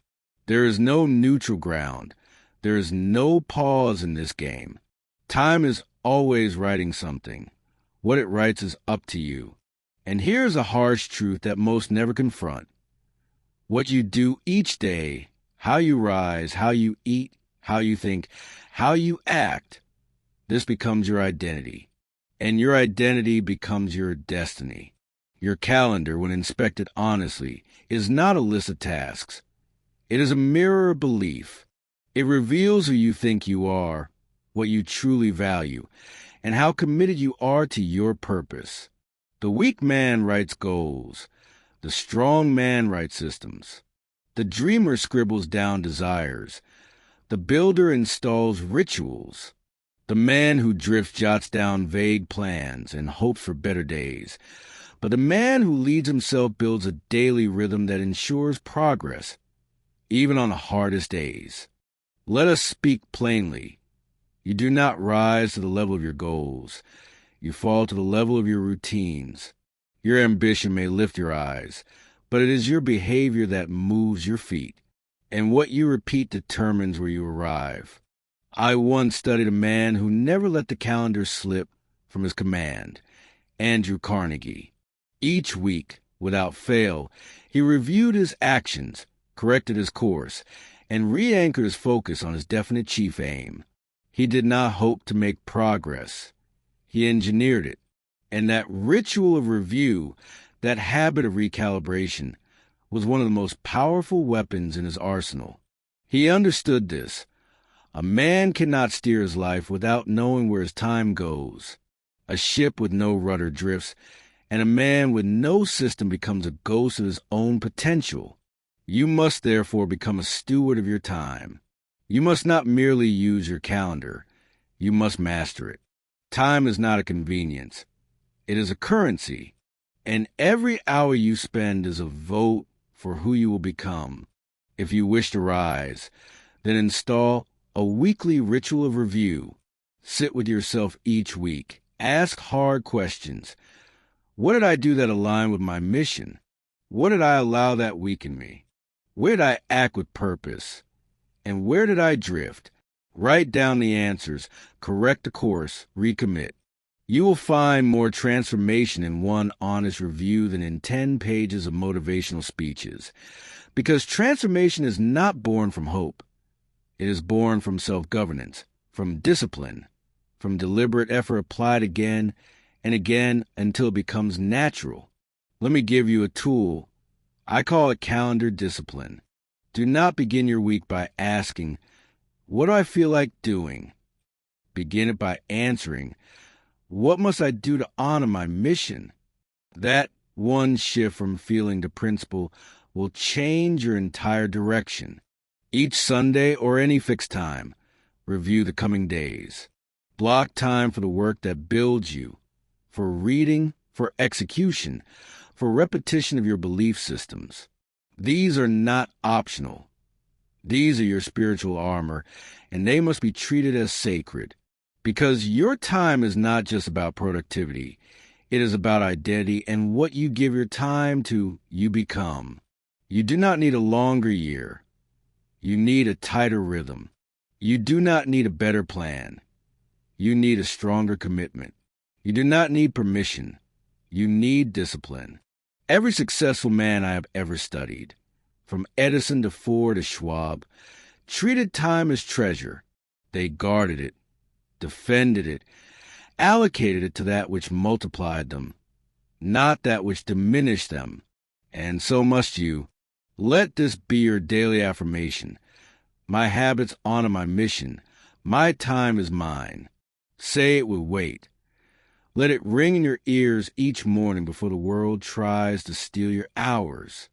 S1: There is no neutral ground. There is no pause in this game. Time is always writing something. What it writes is up to you. And here's a harsh truth that most never confront. What you do each day, how you rise, how you eat, how you think, how you act, this becomes your identity. And your identity becomes your destiny. Your calendar, when inspected honestly, is not a list of tasks. It is a mirror of belief. It reveals who you think you are, what you truly value, and how committed you are to your purpose. The weak man writes goals. The strong man writes systems. The dreamer scribbles down desires. The builder installs rituals. The man who drifts jots down vague plans and hopes for better days. But the man who leads himself builds a daily rhythm that ensures progress, even on the hardest days. Let us speak plainly. You do not rise to the level of your goals. You fall to the level of your routines. Your ambition may lift your eyes, but it is your behavior that moves your feet, and what you repeat determines where you arrive. I once studied a man who never let the calendar slip from his command, Andrew Carnegie. Each week, without fail, he reviewed his actions, corrected his course, and re-anchored his focus on his definite chief aim. He did not hope to make progress. He engineered it. And that ritual of review, that habit of recalibration, was one of the most powerful weapons in his arsenal. He understood this. A man cannot steer his life without knowing where his time goes. A ship with no rudder drifts, and a man with no system becomes a ghost of his own potential. You must therefore become a steward of your time. You must not merely use your calendar. You must master it. Time is not a convenience. It is a currency, and every hour you spend is a vote for who you will become. If you wish to rise, then install a weekly ritual of review. Sit with yourself each week. Ask hard questions. What did I do that aligned with my mission? What did I allow that weaken me? Where did I act with purpose? And where did I drift? Write down the answers, correct the course, recommit. You will find more transformation in one honest review than in 10 pages of motivational speeches. Because transformation is not born from hope. It is born from self-governance, from discipline, from deliberate effort applied again and again until it becomes natural. Let me give you a tool. I call it calendar discipline. Do not begin your week by asking, what do I feel like doing? Begin it by answering, what must I do to honor my mission? That one shift from feeling to principle will change your entire direction. Each Sunday or any fixed time, review the coming days. Block time for the work that builds you, for reading, for execution, for repetition of your belief systems. These are not optional. These are your spiritual armor, and they must be treated as sacred. Because your time is not just about productivity. It is about identity, and what you give your time to, you become. You do not need a longer year. You need a tighter rhythm. You do not need a better plan. You need a stronger commitment. You do not need permission. You need discipline. Every successful man I have ever studied, from Edison to Ford to Schwab, treated time as treasure. They guarded it, defended it, allocated it to that which multiplied them, not that which diminished them. And so must you. Let this be your daily affirmation. My habits honor my mission. My time is mine. Say it with weight. Let it ring in your ears each morning before the world tries to steal your hours.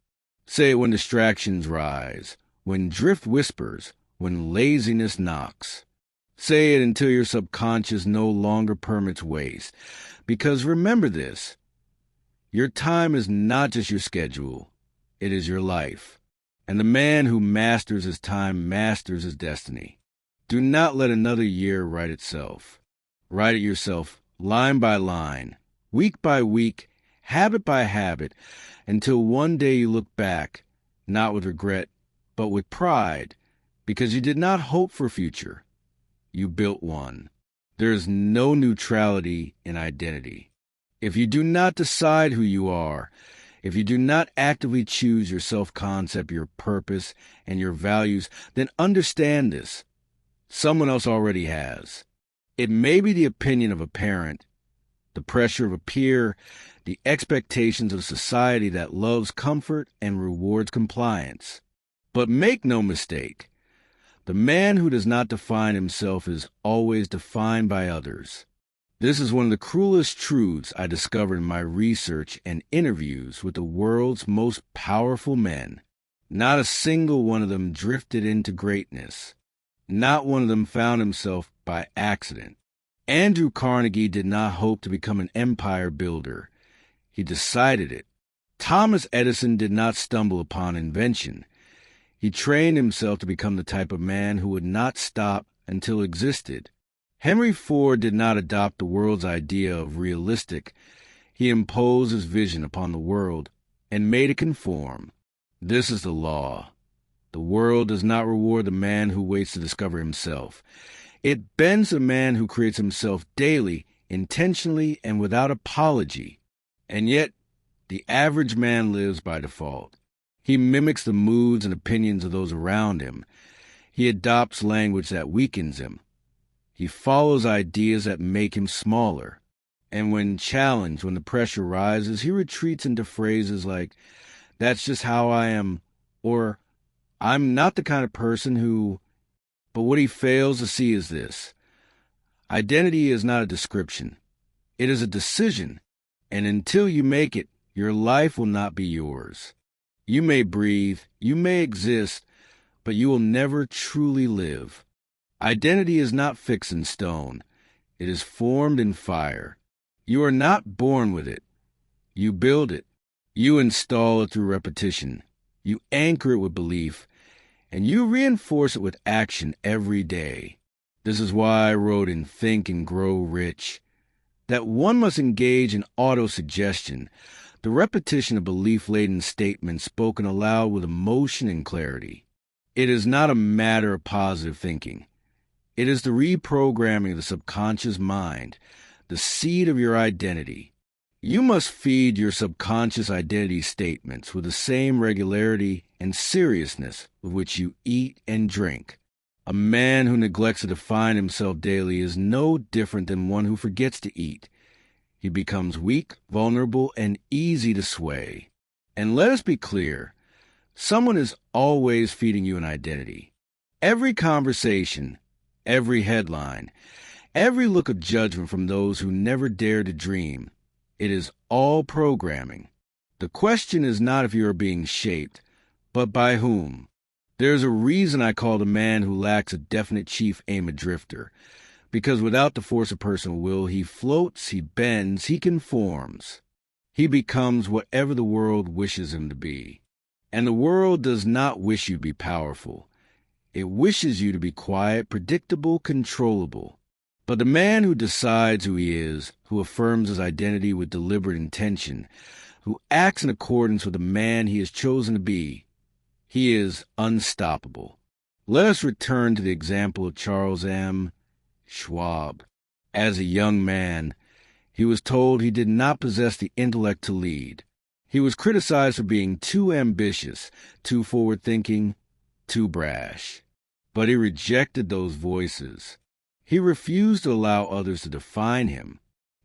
S1: Say it when distractions rise, when drift whispers, when laziness knocks. Say it until your subconscious no longer permits waste. Because remember this, your time is not just your schedule, it is your life. And the man who masters his time masters his destiny. Do not let another year write itself. Write it yourself, line by line, week by week, habit by habit, until one day you look back, not with regret, but with pride, because you did not hope for a future. You built one. There is no neutrality in identity. If you do not decide who you are, if you do not actively choose your self-concept, your purpose, and your values, then understand this. Someone else already has. It may be the opinion of a parent, the pressure of a peer, the expectations of society that loves comfort and rewards compliance. But make no mistake, the man who does not define himself is always defined by others. This is one of the cruelest truths I discovered in my research and interviews with the world's most powerful men. Not a single one of them drifted into greatness. Not one of them found himself by accident. Andrew Carnegie did not hope to become an empire builder. He decided it. Thomas Edison did not stumble upon invention. He trained himself to become the type of man who would not stop until existed. Henry Ford did not adopt the world's idea of realistic. He imposed his vision upon the world and made it conform. This is the law. The world does not reward the man who waits to discover himself. It bends the man who creates himself daily, intentionally, and without apology. And yet, the average man lives by default. He mimics the moods and opinions of those around him. He adopts language that weakens him. He follows ideas that make him smaller. And when challenged, when the pressure rises, he retreats into phrases like, "That's just how I am," or "I'm not the kind of person who..." But what he fails to see is this. Identity is not a description. It is a decision. And until you make it, your life will not be yours. You may breathe, you may exist, but you will never truly live. Identity is not fixed in stone. It is formed in fire. You are not born with it. You build it. You install it through repetition. You anchor it with belief, and you reinforce it with action every day. This is why I wrote in Think and Grow Rich that one must engage in autosuggestion, the repetition of belief-laden statements spoken aloud with emotion and clarity. It is not a matter of positive thinking. It is the reprogramming of the subconscious mind, the seed of your identity. You must feed your subconscious identity statements with the same regularity and seriousness with which you eat and drink. A man who neglects to define himself daily is no different than one who forgets to eat. He becomes weak, vulnerable, and easy to sway. And let us be clear, someone is always feeding you an identity. Every conversation, every headline, every look of judgment from those who never dare to dream, it is all programming. The question is not if you are being shaped, but by whom. There is a reason I call the man who lacks a definite chief aim a drifter, because without the force of personal will, he floats, he bends, he conforms. He becomes whatever the world wishes him to be. And the world does not wish you to be powerful. It wishes you to be quiet, predictable, controllable. But the man who decides who he is, who affirms his identity with deliberate intention, who acts in accordance with the man he has chosen to be, he is unstoppable. Let us return to the example of Charles M. Schwab. As a young man, he was told he did not possess the intellect to lead. He was criticized for being too ambitious, too forward-thinking, too brash. But he rejected those voices. He refused to allow others to define him.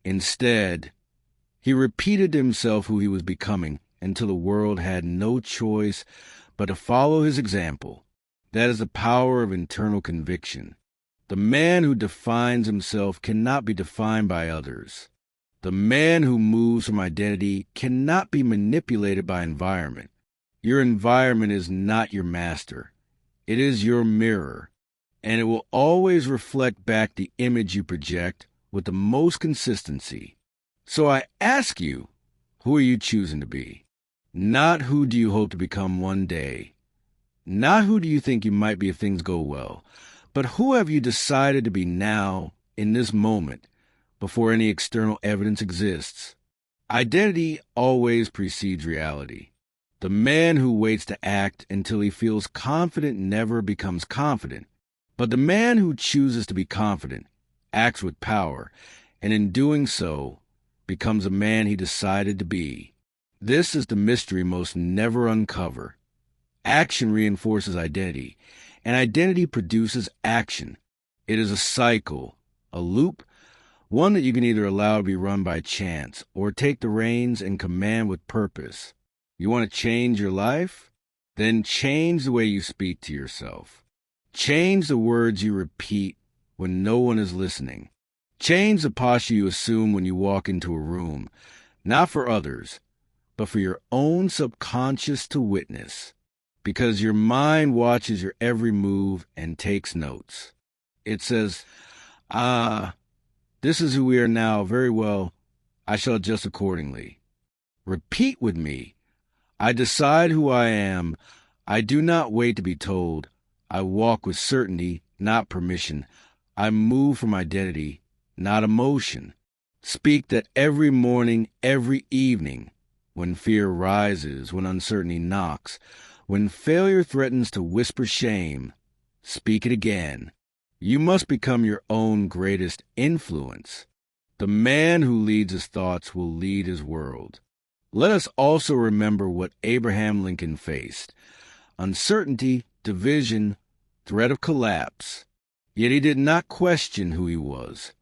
S1: Instead, he repeated to himself who he was becoming until the world had no choice but to follow his example. That is the power of internal conviction. The man who defines himself cannot be defined by others. The man who moves from identity cannot be manipulated by environment. Your environment is not your master. It is your mirror. and it will always reflect back the image you project with the most consistency. So I ask you, who are you choosing to be? Not who do you hope to become one day. Not who do you think you might be if things go well, but who have you decided to be now, in this moment, before any external evidence exists? Identity always precedes reality. The man who waits to act until he feels confident never becomes confident, but the man who chooses to be confident acts with power, and in doing so, becomes a man he decided to be. This is the mystery most never uncover. Action reinforces identity, and identity produces action. It is a cycle, a loop, one that you can either allow to be run by chance or take the reins and command with purpose. You want to change your life? Then change the way you speak to yourself. Change the words you repeat when no one is listening. Change the posture you assume when you walk into a room, not for others, but for your own subconscious to witness, because your mind watches your every move and takes notes. It says, this is who we are now. Very well. I shall adjust accordingly. Repeat with me. I decide who I am. I do not wait to be told. I walk with certainty, not permission. I move from identity, not emotion. Speak that every morning, every evening, when fear rises, when uncertainty knocks, when failure threatens to whisper shame, speak it again. You must become your own greatest influence. The man who leads his thoughts will lead his world. Let us also remember what Abraham Lincoln faced: uncertainty, division, threat of collapse. Yet he did not question who he was.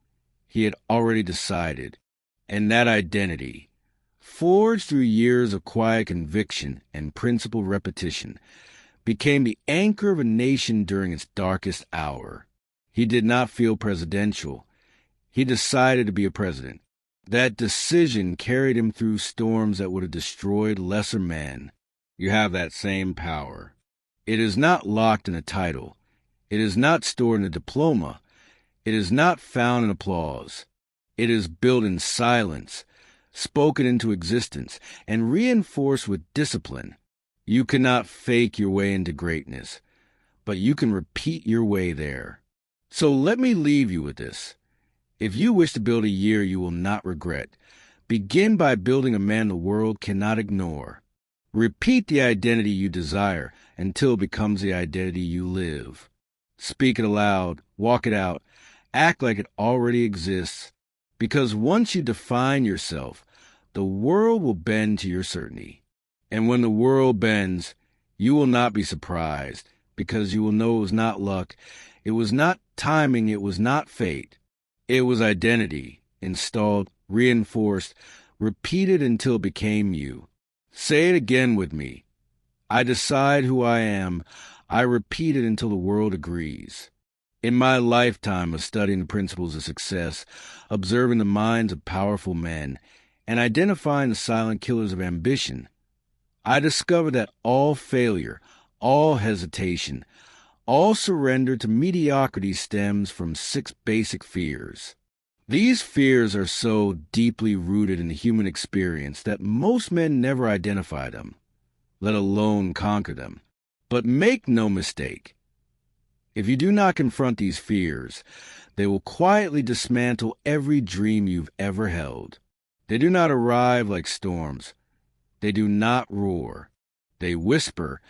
S1: He had already decided, and that identity, forged through years of quiet conviction and principled repetition, became the anchor of a nation during its darkest hour. He did not feel presidential. He decided to be a president. That decision carried him through storms that would have destroyed lesser men. You have that same power. It is not locked in a title. It is not stored in a diploma. It is not found in applause. It is built in silence, spoken into existence, and reinforced with discipline. You cannot fake your way into greatness, but you can repeat your way there. So let me leave you with this. If you wish to build a year you will not regret, begin by building a man the world cannot ignore. Repeat the identity you desire until it becomes the identity you live. Speak it aloud, walk it out, act like it already exists, because once you define yourself, the world will bend to your certainty. And when the world bends, you will not be surprised, because you will know it was not luck, it was not timing, it was not fate. It was identity, installed, reinforced, repeated until it became you. Say it again with me. I decide who I am. I repeat it until the world agrees. In my lifetime of studying the principles of success, observing the minds of powerful men, and identifying the silent killers of ambition, I discovered that all failure, all hesitation, all surrender to mediocrity stems from 6 basic fears. These fears are so deeply rooted in the human experience that most men never identify them, let alone conquer them. But make no mistake, if you do not confront these fears, they will quietly dismantle every dream you've ever held. They do not arrive like storms. They do not roar. They whisper.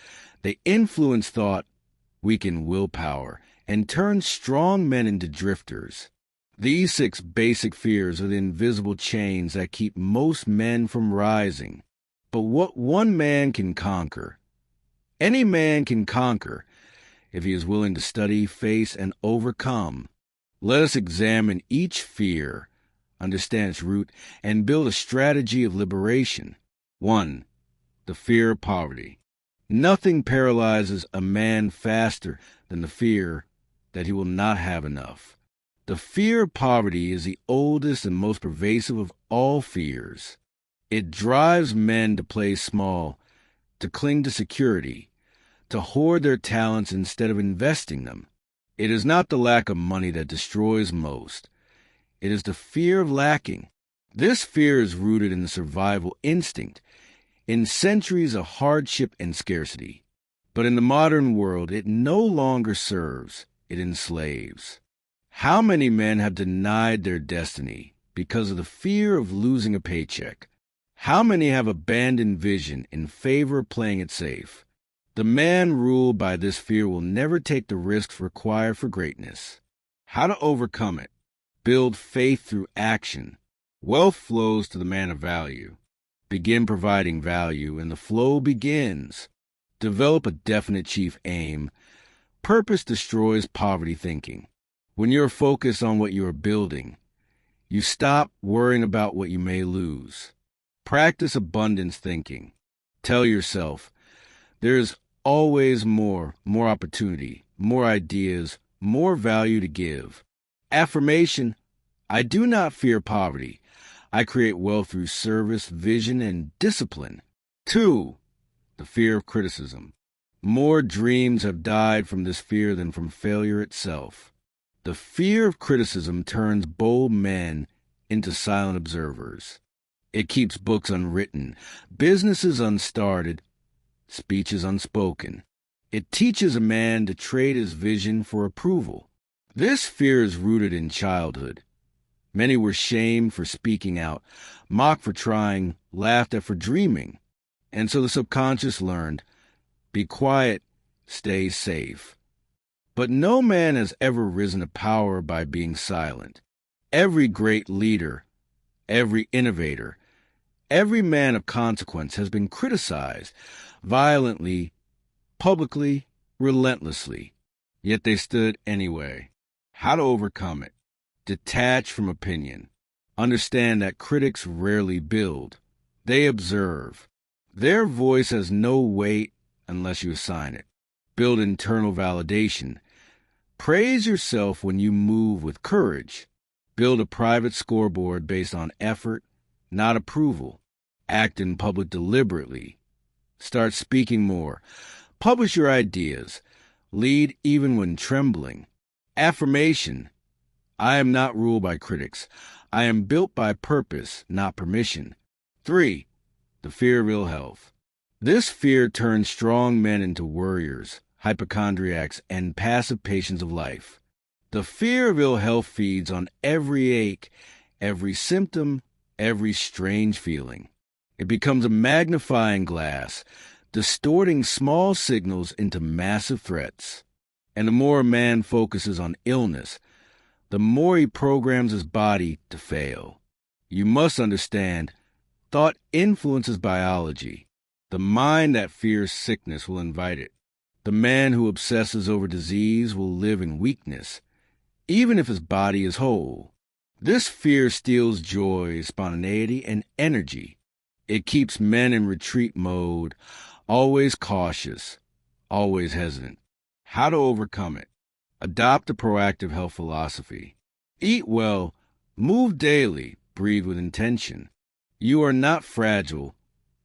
S1: They influence thought, weaken willpower, and turn strong men into drifters. These 6 basic fears are the invisible chains that keep most men from rising. But what one man can conquer, any man can conquer, if he is willing to study, face, and overcome. Let us examine each fear, understand its root, and build a strategy of liberation. 1. The fear of poverty. Nothing paralyzes a man faster than the fear that he will not have enough. The fear of poverty is the oldest and most pervasive of all fears. It drives men to play small, to cling to security, to hoard their talents instead of investing them. It is not the lack of money that destroys most. It is the fear of lacking. This fear is rooted in the survival instinct, in centuries of hardship and scarcity. But in the modern world, it no longer serves, it enslaves. How many men have denied their destiny because of the fear of losing a paycheck? How many have abandoned vision in favor of playing it safe? The man ruled by this fear will never take the risks required for greatness. How to overcome it? Build faith through action. Wealth flows to the man of value. Begin providing value, and the flow begins. Develop a definite chief aim. Purpose destroys poverty thinking. When you're focused on what you are building, you stop worrying about what you may lose. Practice abundance thinking. Tell yourself, there is always more opportunity, more ideas, more value to give. Affirmation, I do not fear poverty. I create wealth through service, vision, and discipline. 2. The fear of criticism. More dreams have died from this fear than from failure itself. The fear of criticism turns bold men into silent observers. It keeps books unwritten, businesses unstarted, speeches unspoken. It teaches a man to trade his vision for approval. This fear is rooted in childhood. Many were shamed for speaking out, mocked for trying, laughed at for dreaming. And so the subconscious learned, be quiet, stay safe. But no man has ever risen to power by being silent. Every great leader, every innovator, every man of consequence has been criticized violently, publicly, relentlessly. Yet they stood anyway. How to overcome it? Detach from opinion. Understand that critics rarely build. They observe. Their voice has no weight unless you assign it. Build internal validation. Praise yourself when you move with courage. Build a private scoreboard based on effort, not approval. Act in public deliberately. Start speaking more. Publish your ideas. Lead even when trembling. Affirmation. I am not ruled by critics. I am built by purpose, not permission. 3. The fear of ill health. This fear turns strong men into worriers, hypochondriacs, and passive patients of life. The fear of ill health feeds on every ache, every symptom, every strange feeling. It becomes a magnifying glass, distorting small signals into massive threats. And the more a man focuses on illness, the more he programs his body to fail. You must understand, thought influences biology. The mind that fears sickness will invite it. The man who obsesses over disease will live in weakness, even if his body is whole. This fear steals joy, spontaneity, and energy. It keeps men in retreat mode, always cautious, always hesitant. How to overcome it? Adopt a proactive health philosophy. Eat well, move daily, breathe with intention. You are not fragile.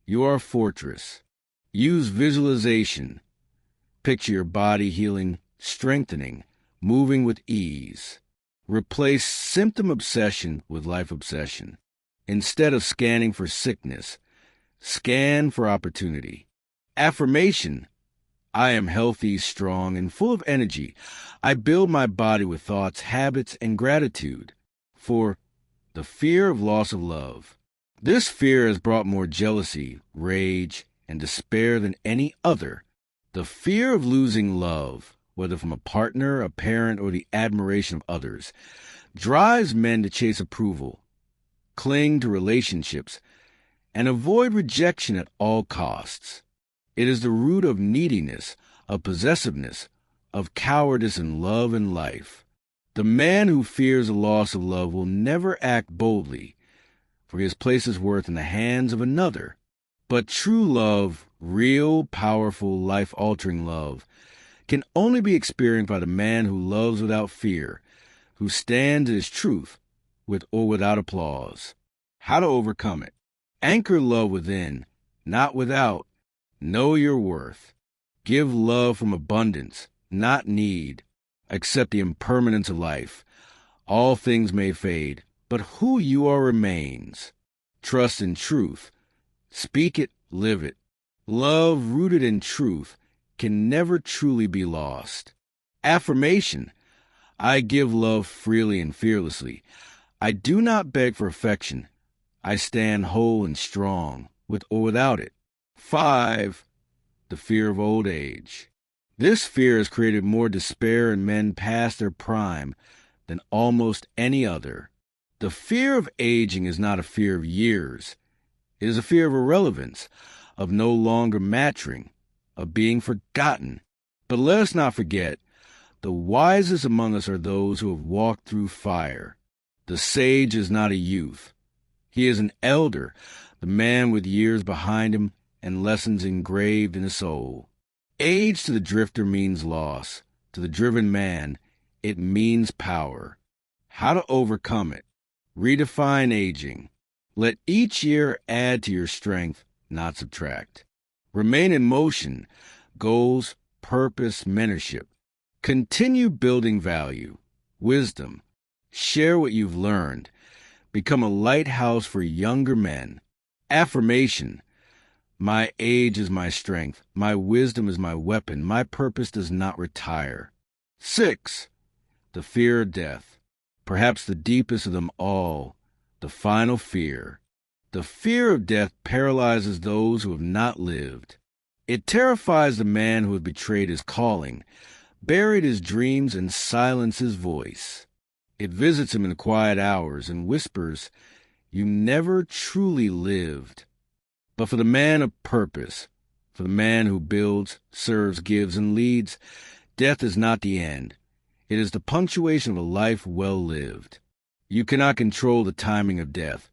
S1: You are a fortress. Use visualization. Picture your body healing, strengthening, moving with ease. Replace symptom obsession with life obsession. Instead of scanning for sickness, scan for opportunity. Affirmation. I am healthy, strong, and full of energy. I build my body with thoughts, habits, and gratitude. 4. The fear of loss of love. This fear has brought more jealousy, rage, and despair than any other. The fear of losing love, whether from a partner, a parent, or the admiration of others, drives men to chase approval, cling to relationships, and avoid rejection at all costs. It is the root of neediness, of possessiveness, of cowardice in love and life. The man who fears the loss of love will never act boldly, for he has placed his worth in the hands of another. But true love, real, powerful, life-altering love, can only be experienced by the man who loves without fear, who stands in his truth, with or without applause. How to overcome it? Anchor love within, not without. Know your worth. Give love from abundance, not need. Accept the impermanence of life. All things may fade, but who you are remains. Trust in truth. Speak it, live it. Love rooted in truth can never truly be lost. Affirmation. I give love freely and fearlessly. I do not beg for affection. I stand whole and strong, with or without it. 5. The fear of old age. This fear has created more despair in men past their prime than almost any other. The fear of aging is not a fear of years. It is a fear of irrelevance, of no longer mattering, of being forgotten. But let us not forget, the wisest among us are those who have walked through fire. The sage is not a youth. He is an elder, the man with years behind him and lessons engraved in his soul. Age to the drifter means loss. To the driven man, it means power. How to overcome it. Redefine aging. Let each year add to your strength, not subtract. Remain in motion. Goals, purpose, mentorship. Continue building value, wisdom. Share what you've learned. Become a lighthouse for younger men. Affirmation. My age is my strength. My wisdom is my weapon. My purpose does not retire. 6. The fear of death. Perhaps the deepest of them all, the final fear. The fear of death paralyzes those who have not lived. It terrifies the man who has betrayed his calling, buried his dreams, and silenced his voice. It visits him in the quiet hours and whispers, "You never truly lived." But for the man of purpose, for the man who builds, serves, gives, and leads, death is not the end. It is the punctuation of a life well lived. You cannot control the timing of death,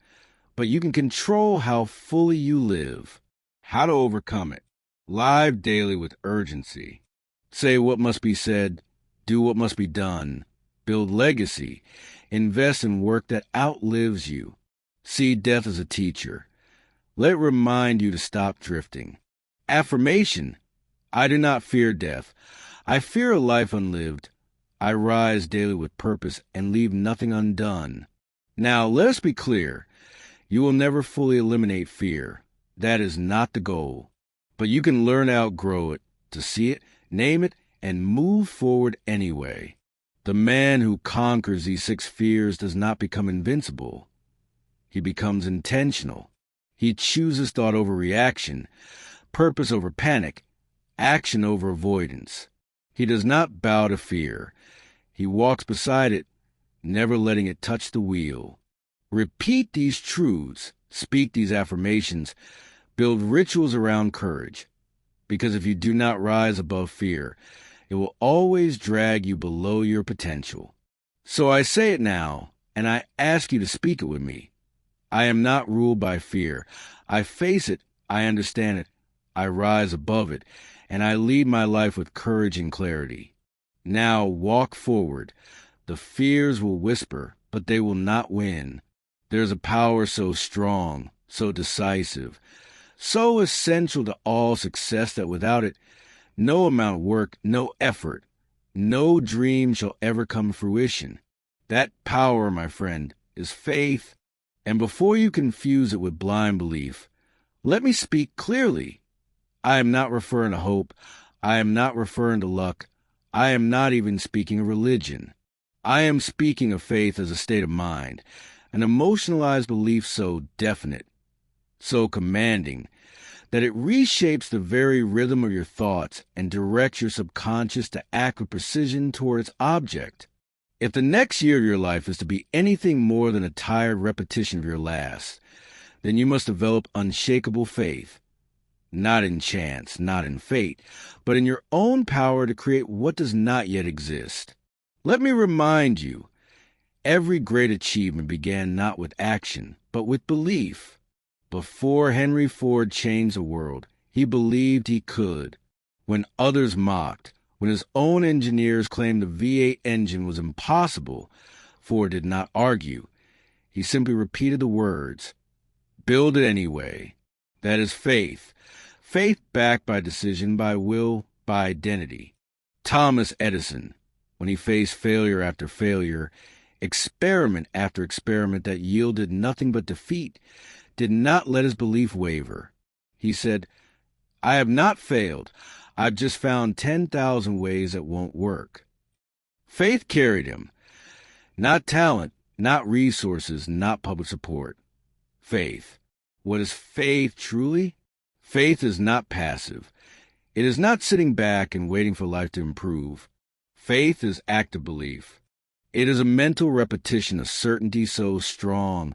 S1: but you can control how fully you live. How to overcome it. Live daily with urgency. Say what must be said, do what must be done. Build legacy. Invest in work that outlives you. See death as a teacher. Let it remind you to stop drifting. Affirmation. I do not fear death. I fear a life unlived. I rise daily with purpose and leave nothing undone. Now, let us be clear. You will never fully eliminate fear. That is not the goal. But you can learn to outgrow it, to see it, name it, and move forward anyway. The man who conquers these 6 fears does not become invincible. He becomes intentional. He chooses thought over reaction, purpose over panic, action over avoidance. He does not bow to fear. He walks beside it, never letting it touch the wheel. Repeat these truths, speak these affirmations, build rituals around courage. Because if you do not rise above fear, it will always drag you below your potential. So I say it now, and I ask you to speak it with me. I am not ruled by fear. I face it, I understand it, I rise above it, and I lead my life with courage and clarity. Now walk forward. The fears will whisper, but they will not win. There is a power so strong, so decisive, so essential to all success that without it, no amount of work, no effort, no dream shall ever come to fruition. That power, my friend, is faith. And before you confuse it with blind belief, let me speak clearly. I am not referring to hope. I am not referring to luck. I am not even speaking of religion. I am speaking of faith as a state of mind, an emotionalized belief so definite, so commanding, that it reshapes the very rhythm of your thoughts and directs your subconscious to act with precision toward its object. If the next year of your life is to be anything more than a tired repetition of your last, then you must develop unshakable faith, not in chance, not in fate, but in your own power to create what does not yet exist. Let me remind you, every great achievement began not with action, but with belief. Before Henry Ford changed the world, he believed he could. When others mocked, when his own engineers claimed the V8 engine was impossible, Ford did not argue. He simply repeated the words, "Build it anyway." That is faith. Faith backed by decision, by will, by identity. Thomas Edison, when he faced failure after failure, experiment after experiment that yielded nothing but defeat, did not let his belief waver. He said, "I have not failed. I've just found 10,000 ways that won't work." Faith carried him. Not talent, not resources, not public support. Faith. What is faith truly? Faith is not passive. It is not sitting back and waiting for life to improve. Faith is active belief. It is a mental repetition of certainty so strong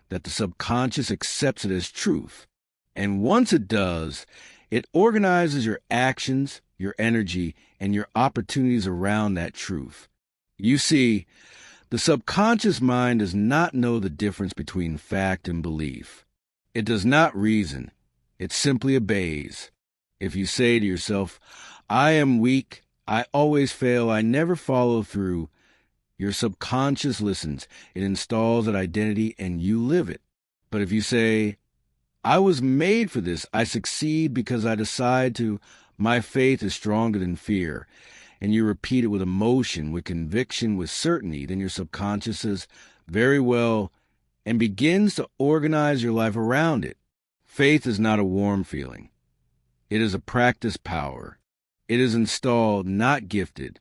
S1: that the subconscious accepts it as truth. And once it does, it organizes your actions, your energy, and your opportunities around that truth. You see, the subconscious mind does not know the difference between fact and belief. It does not reason. It simply obeys. If you say to yourself, "I am weak, I always fail, I never follow through," your subconscious listens. It installs that identity and you live it. But if you say, "I was made for this, I succeed because I decide to, my faith is stronger than fear," and you repeat it with emotion, with conviction, with certainty, then your subconscious says, "Very well," and begins to organize your life around it. Faith is not a warm feeling. It is a practice power. It is installed, not gifted.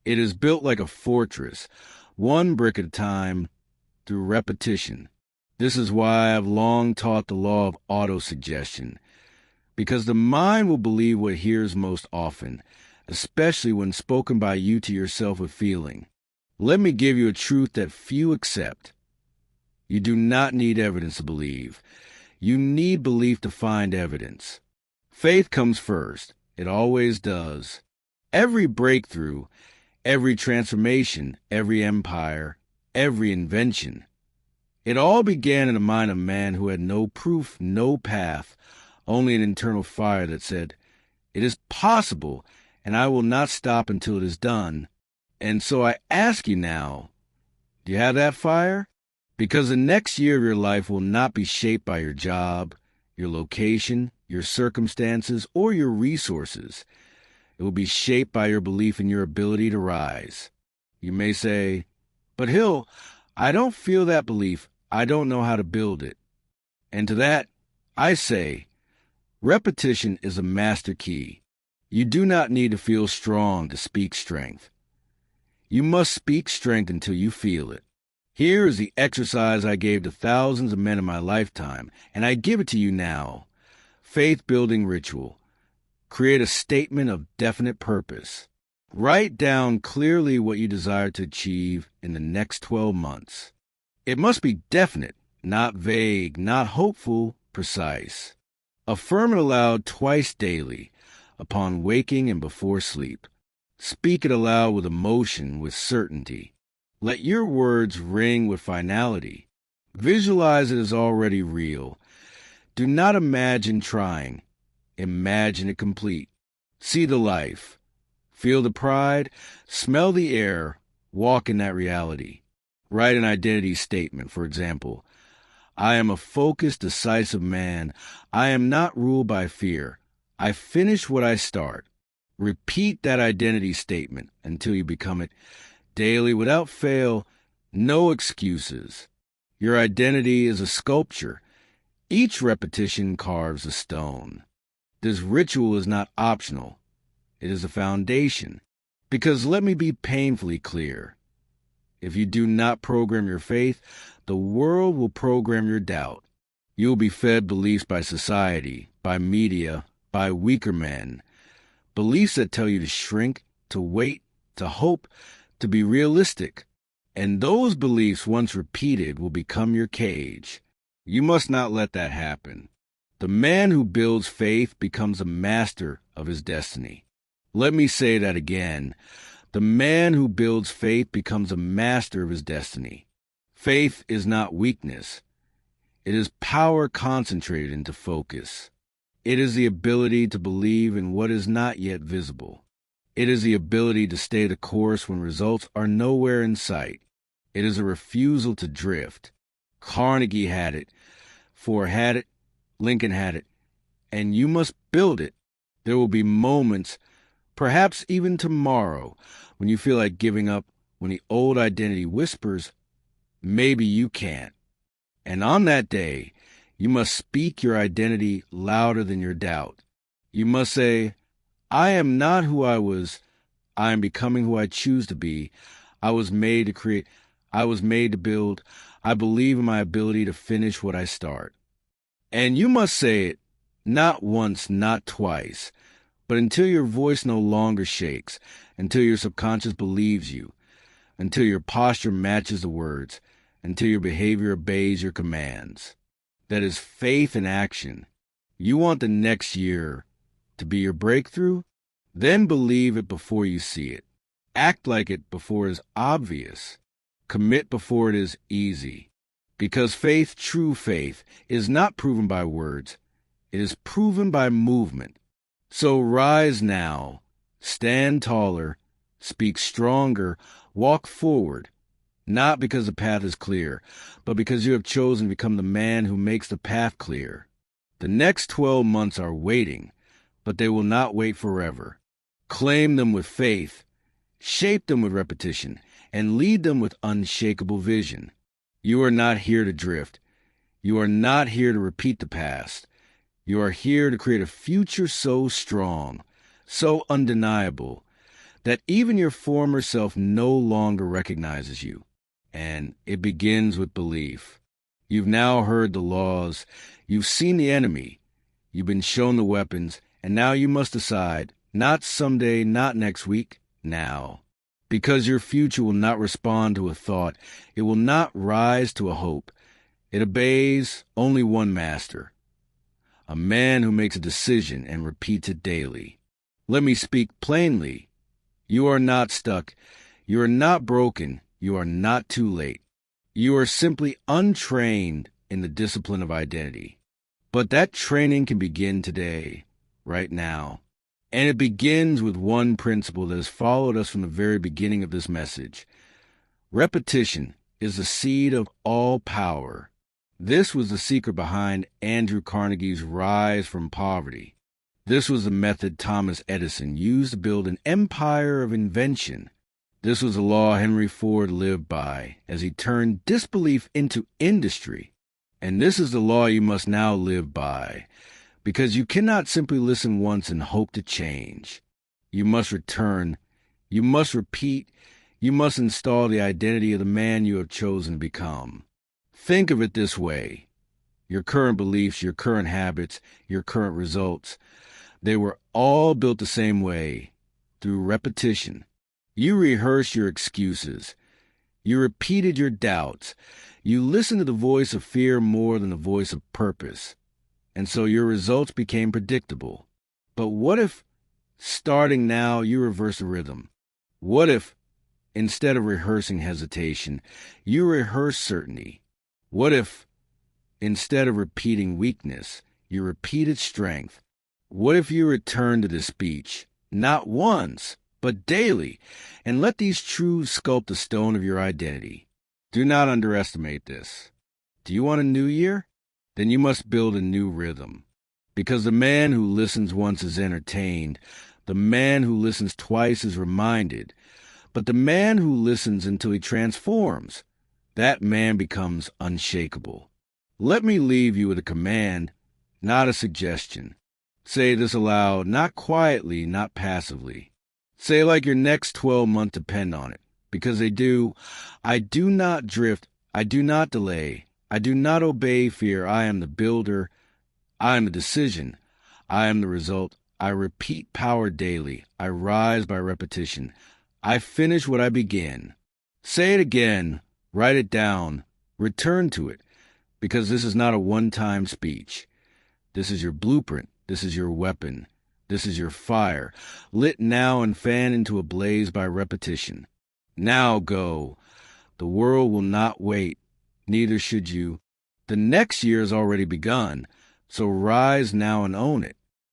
S1: It is built like a fortress, one brick at a time, through repetition. This is why I've long taught the law of autosuggestion, because the mind will believe what it hears most often, especially when spoken by you to yourself with feeling. Let me give you a truth that few accept. You do not need evidence to believe. You need belief to find evidence. Faith comes first. It always does. Every breakthrough, every transformation, every empire, every invention, it all began in the mind of man who had no proof, no path, only an internal fire that said, "It is possible, and I will not stop until it is done." And so I ask you now, do you have that fire? Because the next year of your life will not be shaped by your job, your location, your circumstances, or your resources. It will be shaped by your belief in your ability to rise. You may say, "But Hill, I don't feel that belief. I don't know how to build it." And to that, I say, repetition is a master key. You do not need to feel strong to speak strength. You must speak strength until you feel it. Here is the exercise I gave to thousands of men in my lifetime, and I give it to you now. Faith-building ritual. Create a statement of definite purpose. Write down clearly what you desire to achieve in the next 12 months. It must be definite, not vague, not hopeful, precise. Affirm it aloud twice daily, upon waking and before sleep. Speak it aloud with emotion, with certainty. Let your words ring with finality. Visualize it as already real. Do not imagine trying. Imagine it complete. See the life. Feel the pride. Smell the air. Walk in that reality. Write an identity statement, for example. I am a focused, decisive man. I am not ruled by fear. I finish what I start. Repeat that identity statement until you become it daily without fail. No excuses. Your identity is a sculpture. Each repetition carves a stone. This ritual is not optional. It is a foundation. Because let me be painfully clear. If you do not program your faith, the world will program your doubt. You will be fed beliefs by society, by media, by weaker men. Beliefs that tell you to shrink, to wait, to hope, to be realistic. And those beliefs, once repeated, will become your cage. You must not let that happen. The man who builds faith becomes a master of his destiny. Let me say that again. The man who builds faith becomes a master of his destiny. Faith is not weakness. It is power concentrated into focus. It is the ability to believe in what is not yet visible. It is the ability to stay the course when results are nowhere in sight. It is a refusal to drift. Carnegie had it, Ford had it, Lincoln had it, and you must build it. There will be moments, Perhaps even tomorrow, when you feel like giving up, when the old identity whispers, maybe you can't. And on that day, you must speak your identity louder than your doubt. You must say, I am not who I was. I am becoming who I choose to be. I was made to create. I was made to build. I believe in my ability to finish what I start. And you must say it not once, not twice, but until your voice no longer shakes, until your subconscious believes you, until your posture matches the words, until your behavior obeys your commands. That is faith in action. You want the next year to be your breakthrough? Then believe it before you see it. Act like it before it is obvious. Commit before it is easy. Because faith, true faith, is not proven by words. It is proven by movement. So rise now, stand taller, speak stronger, walk forward, not because the path is clear, but because you have chosen to become the man who makes the path clear. The next 12 months are waiting, but they will not wait forever. Claim them with faith, shape them with repetition, and lead them with unshakable vision. You are not here to drift. You are not here to repeat the past. You are here to create a future so strong, so undeniable, that even your former self no longer recognizes you. And it begins with belief. You've now heard the laws. You've seen the enemy. You've been shown the weapons. And now you must decide, not someday, not next week, now. Because your future will not respond to a thought. It will not rise to a hope. It obeys only one master, a man who makes a decision and repeats it daily. Let me speak plainly. You are not stuck. You are not broken. You are not too late. You are simply untrained in the discipline of identity. But that training can begin today, right now. And it begins with one principle that has followed us from the very beginning of this message. Repetition is the seed of all power. This was the secret behind Andrew Carnegie's rise from poverty. This was the method Thomas Edison used to build an empire of invention. This was the law Henry Ford lived by as he turned disbelief into industry. And this is the law you must now live by, because you cannot simply listen once and hope to change. You must return. You must repeat. You must install the identity of the man you have chosen to become. Think of it this way. Your current beliefs, your current habits, your current results, they were all built the same way, through repetition. You rehearsed your excuses. You repeated your doubts. You listened to the voice of fear more than the voice of purpose. And so your results became predictable. But what if, starting now, you reverse the rhythm? What if, instead of rehearsing hesitation, you rehearse certainty? What if, instead of repeating weakness, you repeated strength? What if you return to this speech, not once, but daily, and let these truths sculpt the stone of your identity? Do not underestimate this. Do you want a new year? Then you must build a new rhythm. Because the man who listens once is entertained. The man who listens twice is reminded. But the man who listens until he transforms, that man becomes unshakable. Let me leave you with a command, not a suggestion. Say this aloud, not quietly, not passively. Say like your next 12 months depend on it, because they do. I do not drift. I do not delay. I do not obey fear. I am the builder. I am the decision. I am the result. I repeat power daily. I rise by repetition. I finish what I begin. Say it again. Write it down. Return to it, because this is not a one-time speech. This is your blueprint. This is your weapon. This is your fire, lit now and fanned into a blaze by repetition. Now go. The world will not wait. Neither should you. The next year has already begun, so rise now and own it.